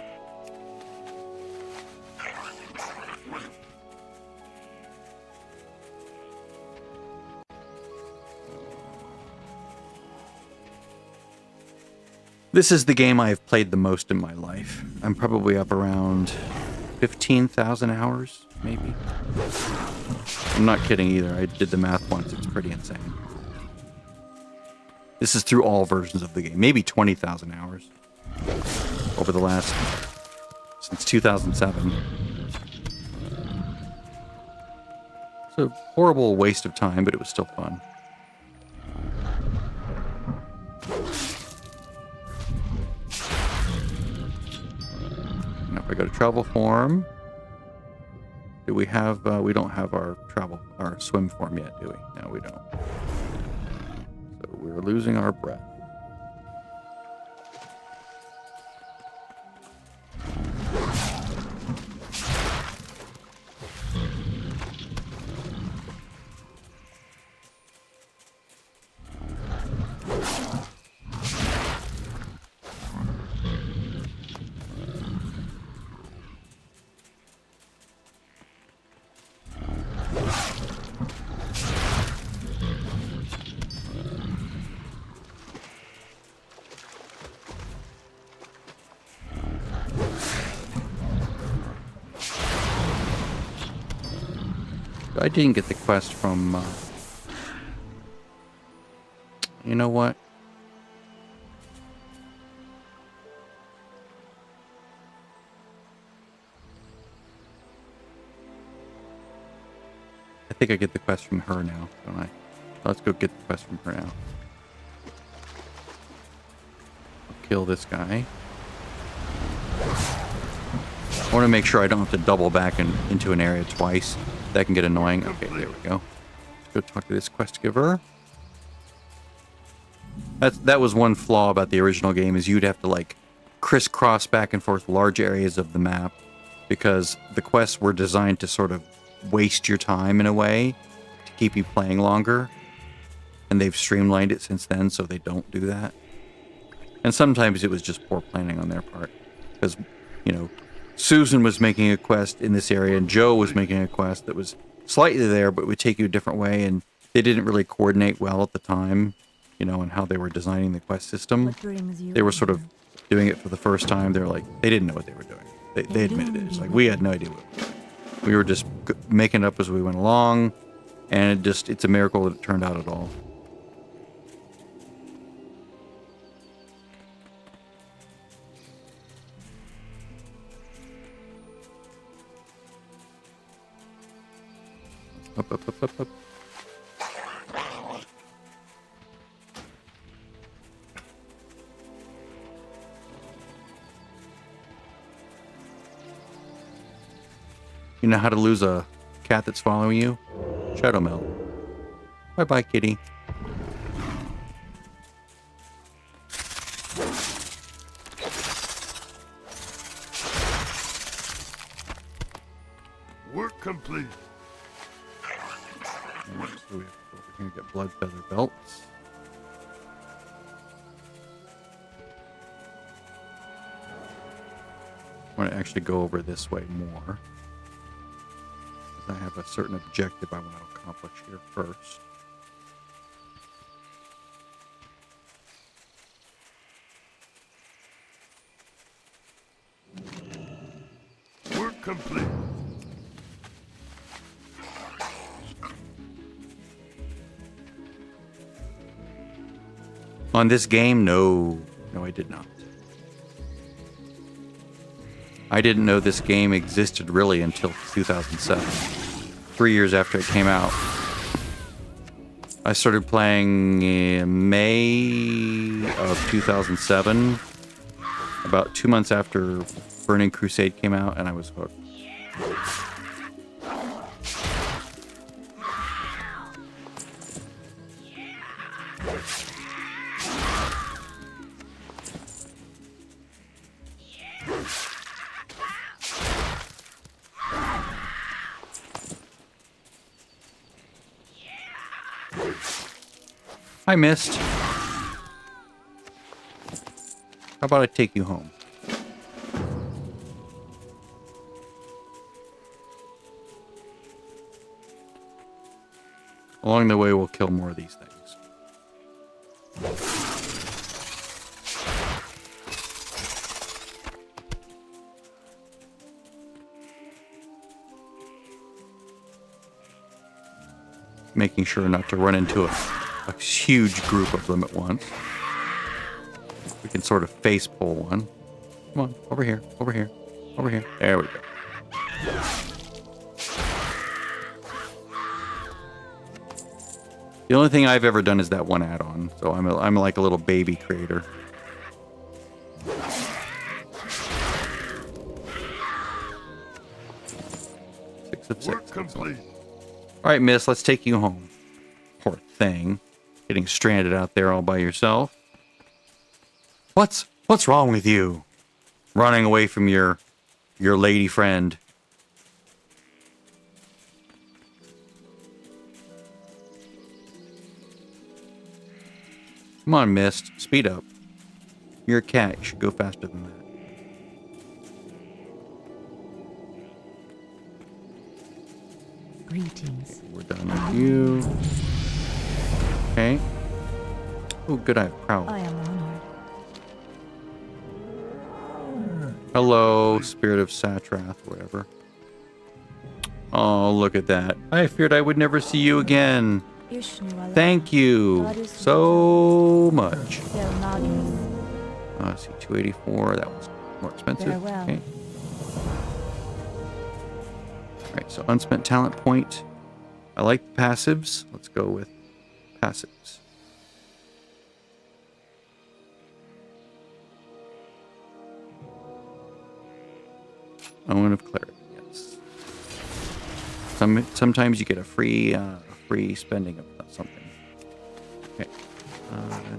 Speaker 1: This is the game I have played the most in my life. I'm probably up around 15,000 hours, maybe. I'm not kidding either. I did the math once. It's pretty insane. This is through all versions of the game. Maybe 20,000 hours over the last... since 2007. It's a horrible waste of time, but it was still fun. Now if I go to travel form, do we have, we don't have our swim form yet, do we? No, we don't. So we're losing our breath. I didn't get the quest from, you know what? I think I get the quest from her now, don't I? Let's go get the quest from her now. I'll kill this guy. I want to make sure I don't have to double back into an area twice. That can get annoying. Okay, there we go. Let's go talk to this quest giver. That was one flaw about the original game, is you'd have to like crisscross back and forth large areas of the map because the quests were designed to sort of waste your time in a way to keep you playing longer. And they've streamlined it since then so they don't do that. And sometimes it was just poor planning on their part. Because, you know, Susan was making a quest in this area, and Joe was making a quest that was slightly there, but would take you a different way, and they didn't really coordinate well at the time, you know, and how they were designing the quest system. They were sort of doing it for the first time. They're like, they didn't know what they were doing. They admitted it. It's like, we had no idea what we were just making it up as we went along, and it's a miracle that it turned out at all. Up. You know how to lose a cat that's following you? Shadow Meld. Bye-bye, kitty.
Speaker 3: Work complete.
Speaker 1: So we have to go over here and get blood feather belts. I want to actually go over this way more. I have a certain objective I want to accomplish here first.
Speaker 3: Work complete.
Speaker 1: On this game, no, I did not. I didn't know this game existed really until 2007, 3 years after it came out. I started playing in May of 2007, about 2 months after Burning Crusade came out, and I was hooked. I missed. How about I take you home? Along the way, we'll kill more of these things. making sure not to run into a huge group of them at once. We can sort of face pull one. Come on, over here, over here, over here. There we go. The only thing I've ever done is that one add-on, so I'm like a little baby creator. Six of
Speaker 3: Work
Speaker 1: six.
Speaker 3: complete.
Speaker 1: All right, miss, let's take you home. Poor thing. Getting stranded out there all by yourself. What's wrong with you? Running away from your lady friend. Come on, Mist. Speed up. You're a cat. You should go faster than that.
Speaker 4: Greetings.
Speaker 1: We're done with you. Okay. Oh, good. I have prowl.
Speaker 4: I am honored.
Speaker 1: Hello, Spirit of Satrath, whatever. Oh, look at that. I feared I would never see you again. Thank you so much. See, 284. That was more expensive.
Speaker 4: Farewell.
Speaker 1: Okay. All right, so unspent talent point. I like passives. Let's go with passives. Owen of Clarity, yes. Sometimes you get a free spending of something. Okay.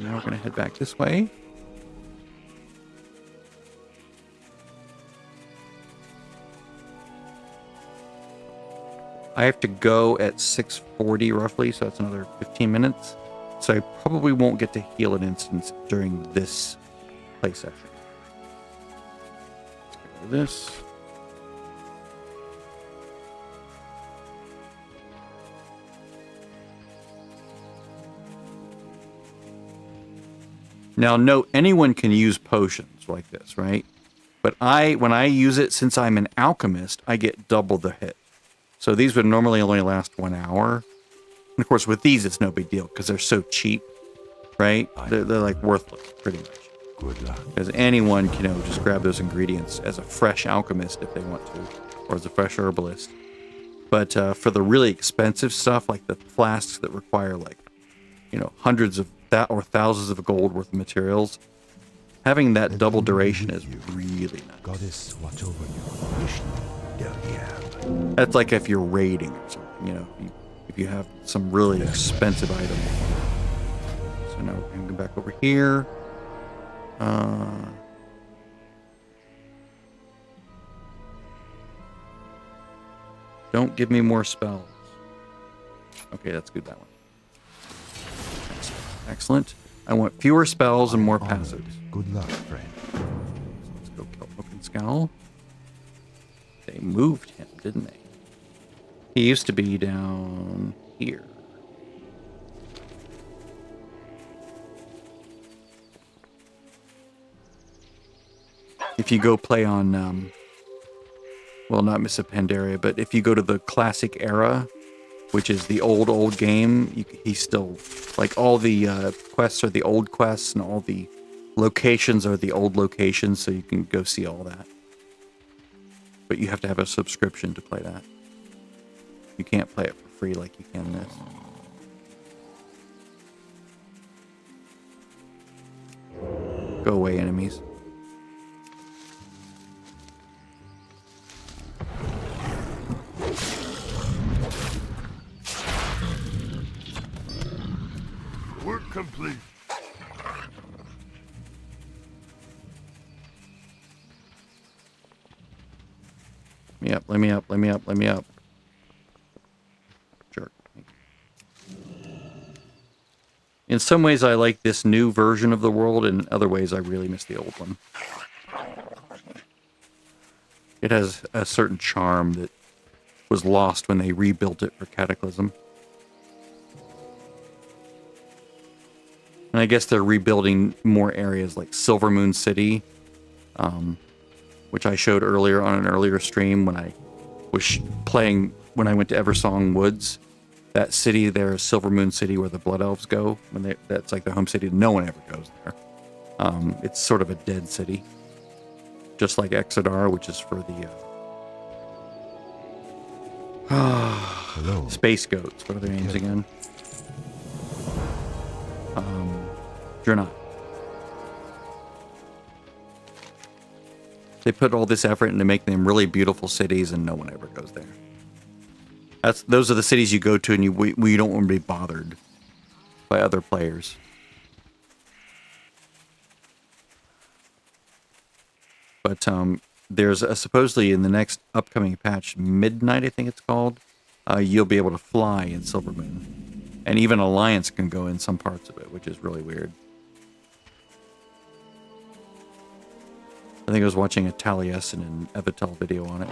Speaker 1: Now we're going to head back this way. I have to go at 6:40 roughly, so that's another 15 minutes. So I probably won't get to heal an instance during this play session. Let's get rid of this. Now, note, anyone can use potions like this, right? But when I use it, since I'm an alchemist, I get double the hit. So these would normally only last 1 hour. And of course, with these, it's no big deal because they're so cheap, right? They're like worthless, pretty much.
Speaker 7: Good luck.
Speaker 1: Because anyone can, just grab those ingredients as a fresh alchemist if they want to, or as a fresh herbalist. But for the really expensive stuff, like the flasks that require hundreds of or thousands of gold worth of materials, having that double duration is really nice.
Speaker 7: Goddess, watch over you. Vishnu, Del.
Speaker 1: That's like if you're raiding or something, if you have some really expensive item. So now we're going to go back over here. Don't give me more spells. Okay, that's good, that one. Excellent. I want fewer spells and more passives.
Speaker 7: Good luck, friend.
Speaker 1: So let's go kill Open Scowl. They moved him, didn't they? He used to be down here. If you go play on, well, not Miss of Pandaria, but if you go to the classic era, which is the old game, he's still, like, all the quests are the old quests and all the locations are the old locations, so you can go see all that. But you have to have a subscription to play that. You can't play it for free like you can this. Go away, enemies.
Speaker 3: Work complete.
Speaker 1: Let me up. Jerk. In some ways, I like this new version of the world, and in other ways, I really miss the old one. It has a certain charm that was lost when they rebuilt it for Cataclysm. And I guess they're rebuilding more areas like Silver Moon City, which I showed earlier on an earlier stream when I was playing, when I went to Eversong Woods. That city there, Silver Moon City, where the Blood Elves go, that's like their home city. No one ever goes there. It's sort of a dead city, just like Exodar, which is for the
Speaker 7: Hello.
Speaker 1: Space Goats. What are their names again? Dreadnought. They put all this effort into making them really beautiful cities, and no one ever goes there. Those are the cities you go to, and you don't want to be bothered by other players. But there's supposedly in the next upcoming patch, Midnight, I think it's called, you'll be able to fly in Silver Moon, and even Alliance can go in some parts of it, which is really weird. I think I was watching a Taliesin and Evitel video on it.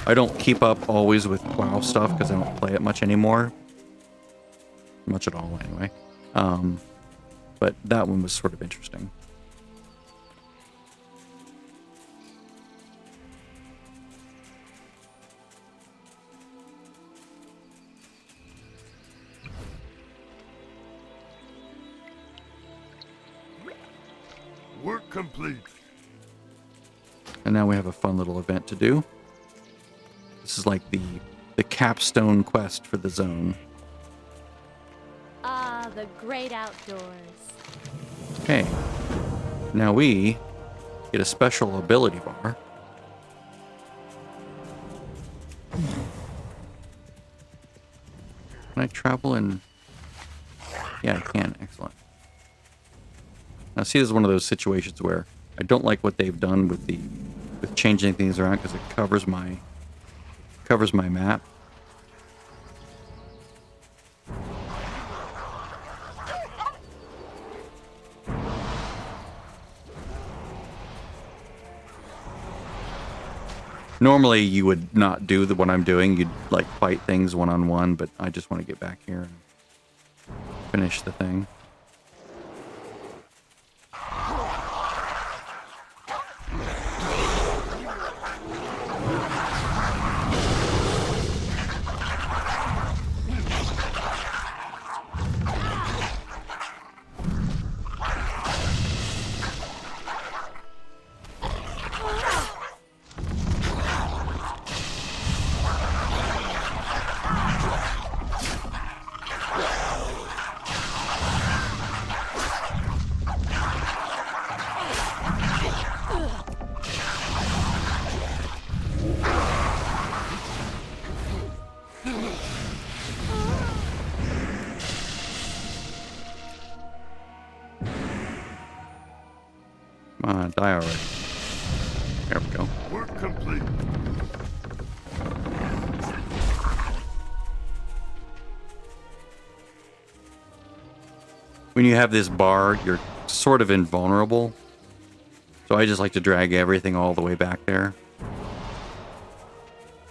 Speaker 1: I don't keep up always with WoW stuff because I don't play it much anymore. Much at all, anyway. But that one was sort of interesting.
Speaker 3: Work complete.
Speaker 1: And now we have a fun little event to do. This is like the capstone quest for the zone.
Speaker 5: Ah, the great outdoors.
Speaker 1: Okay. Now we get a special ability bar. Can I travel in? Yeah, I can. Excellent. Now, see, this is one of those situations where I don't like what they've done with changing things around because it covers my map. Normally, you would not do what I'm doing. You'd like fight things one-on-one, but I just want to get back here and finish the thing. Come on, die already. There we go.
Speaker 3: Work complete.
Speaker 1: When you have this bar, you're sort of invulnerable. So I just like to drag everything all the way back there.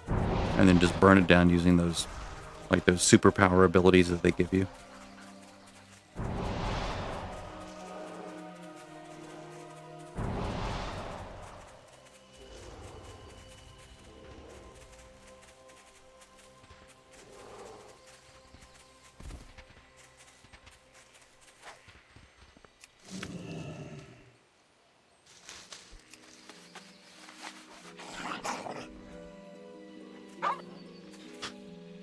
Speaker 1: And then just burn it down using those superpower abilities that they give you.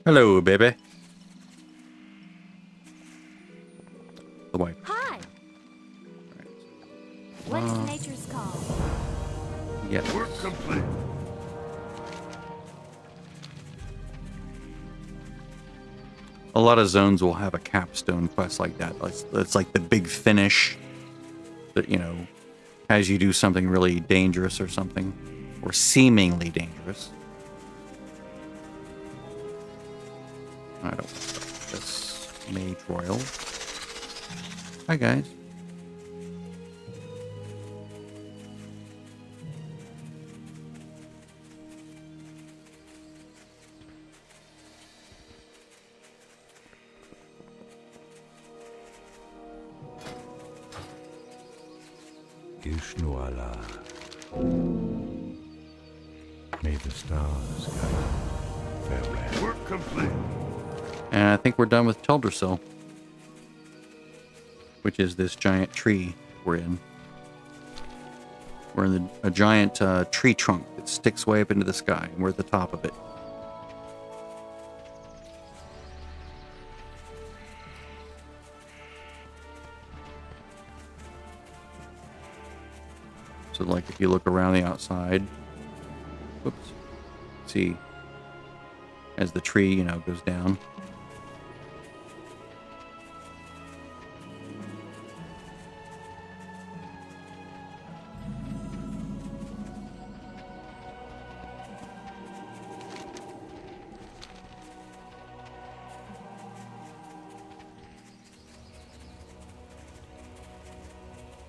Speaker 1: Hello, baby. The wife.
Speaker 5: Hi. What is nature's call?
Speaker 1: Yes.
Speaker 3: Work complete.
Speaker 1: A lot of zones will have a capstone quest like that. It's like the big finish that, you know, has you do something really dangerous or something, or seemingly dangerous. I don't know. That's Mage Royal. Hi, guys.
Speaker 7: Ishnuala. May the stars guide you farewell.
Speaker 3: Work complete.
Speaker 1: And I think we're done with Teldrassil, which is this giant tree we're in. We're in a giant tree trunk that sticks way up into the sky, and we're at the top of it. So, like, if you look around the outside, whoops, see, as the tree, you know, goes down.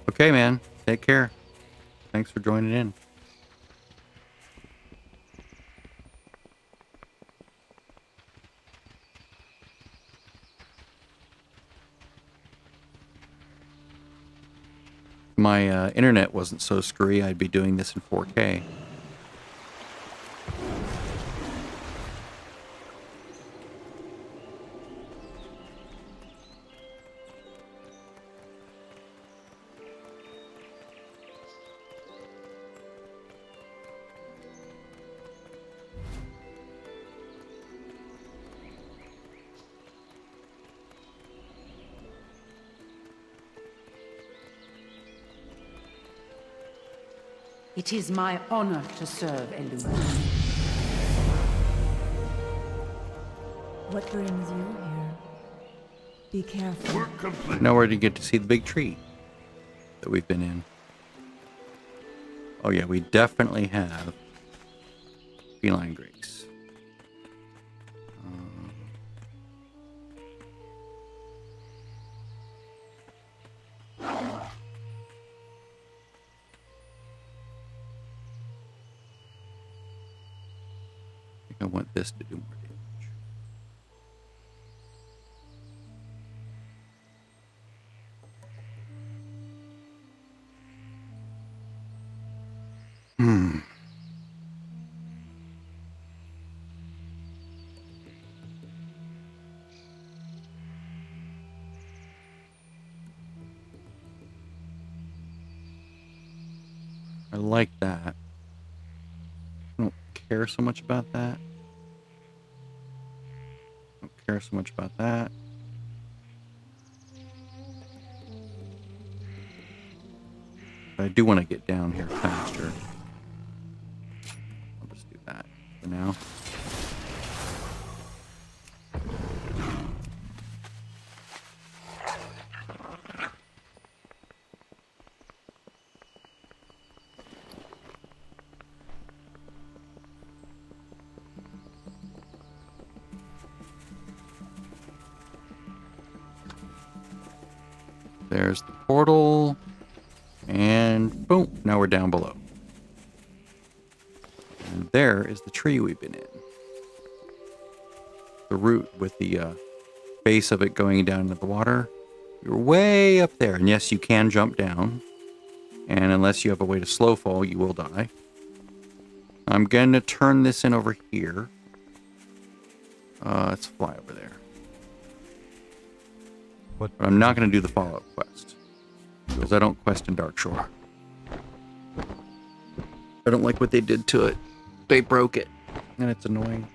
Speaker 1: Okay, man. Take care. Thanks for joining in. If my internet wasn't so screwy, I'd be doing this in 4K.
Speaker 10: It is my honor to serve Elu.
Speaker 4: What brings you here? Be careful.
Speaker 3: Work complete.
Speaker 1: Now where do you get to see the big tree that we've been in? Oh yeah, we definitely have feline grace. I think I want this to do more damage. I like that. I don't care so much about that. Don't care so much about that. But I do want to get down here faster. I'll just do that for now. There's the portal. And boom, now we're down below. And there is the tree we've been in. The root with the base of it going down into the water. You're way up there. And yes, you can jump down. And unless you have a way to slow fall, you will die. I'm going to turn this in over here. Let's fly over there.
Speaker 7: What
Speaker 1: But I'm not going to do the follow-up quest. Because I don't quest in Darkshore. I don't like what they did to it. They broke it. And it's annoying.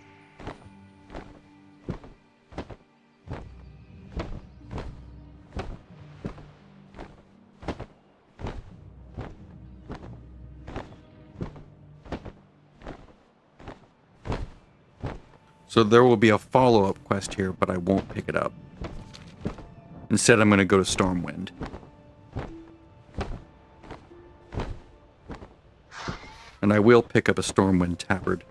Speaker 1: So there will be a follow-up quest here, but I won't pick it up. Instead, I'm going to go to Stormwind. And I will pick up a Stormwind tabard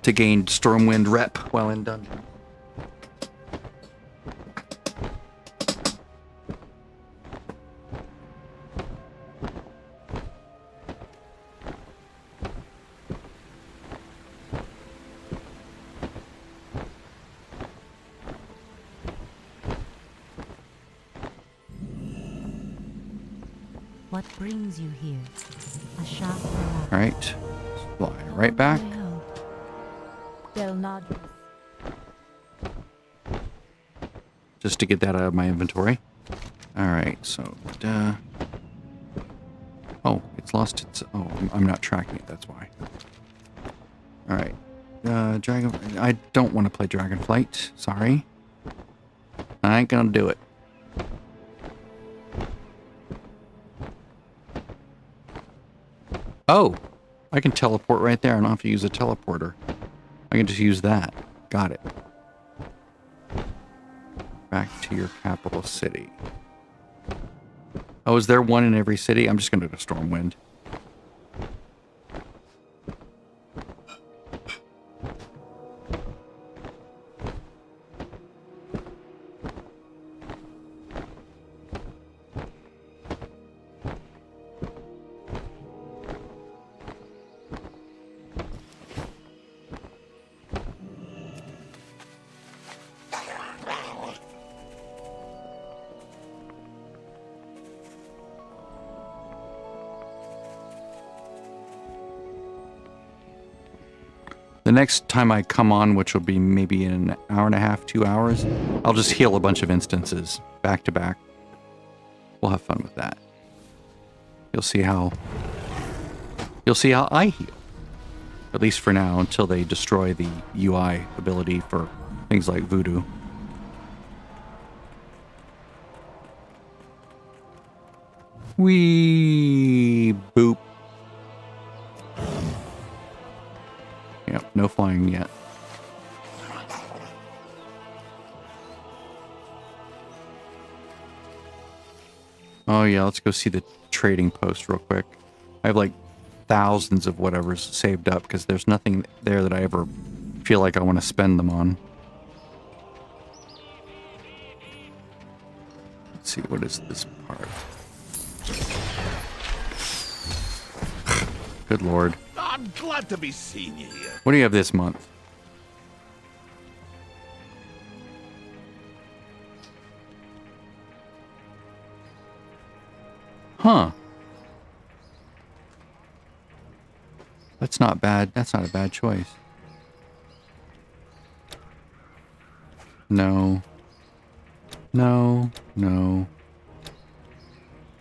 Speaker 1: to gain Stormwind rep while in dungeon.
Speaker 4: What brings you here? A shop for luck.
Speaker 1: Alright, fly right back.
Speaker 4: I hope. Del Nadras.
Speaker 1: Just to get that out of my inventory. Alright, so... oh, it's lost its... oh, I'm not tracking it, that's why. Alright. Dragon... I don't want to play Dragonflight. Sorry. I ain't gonna do it. Oh! I can teleport right there. I don't have to use a teleporter. I can just use that. Got it. Back to your capital city. Oh, is there one in every city? I'm just going to go to Stormwind. The next time I come on, which will be maybe in an hour and a half, 2 hours, I'll just heal a bunch of instances back to back. We'll have fun with that. You'll see how I heal. At least for now, until they destroy the UI ability for things like voodoo. Wee boop. Yep, no flying yet. Oh yeah, let's go see the trading post real quick. I have like thousands of whatever's saved up because there's nothing there that I ever feel like I want to spend them on. Let's see, what is this part? Good lord.
Speaker 3: I'm glad to be seeing you here.
Speaker 1: What do you have this month? Huh. That's not bad. That's not a bad choice. No. No. No.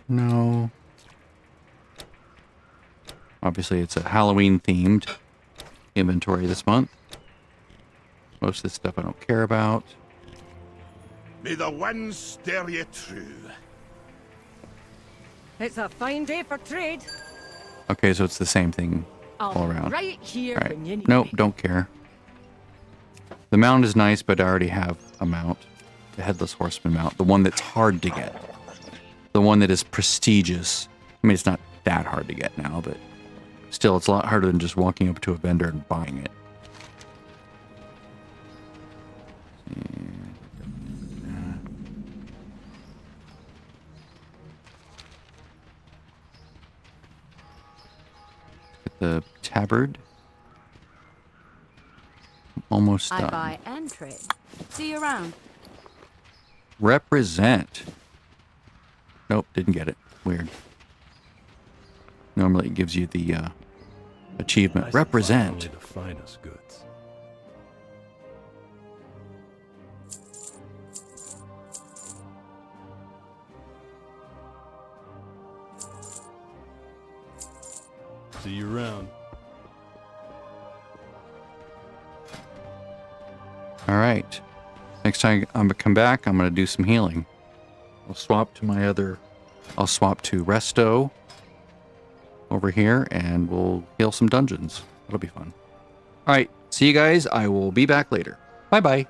Speaker 1: No. Obviously, it's a Halloween-themed inventory this month. Most of this stuff I don't care about.
Speaker 3: May the winds steer you true.
Speaker 10: It's a fine day for trade.
Speaker 1: Okay, so it's the same thing
Speaker 10: I'll
Speaker 1: all
Speaker 10: be
Speaker 1: around.
Speaker 10: right here
Speaker 1: All right.
Speaker 10: when you need
Speaker 1: Nope,
Speaker 10: me.
Speaker 1: don't care. The mount is nice, but I already have a mount. The Headless Horseman mount. The one that's hard to get. The one that is prestigious. I mean, it's not that hard to get now, but still, it's a lot harder than just walking up to a vendor and buying it. Get the tabard. Almost
Speaker 5: I
Speaker 1: done.
Speaker 5: buy and trade. See you around.
Speaker 1: Represent. Nope, didn't get it. Weird. Normally it gives you the achievement. Represent.
Speaker 7: The finest goods. See you around.
Speaker 1: All right. Next time I'm gonna come back, I'm gonna do some healing. I'll swap to my other. I'll swap to Resto over here, and we'll heal some dungeons. It'll be fun. All right. See you guys. I will be back later. Bye bye.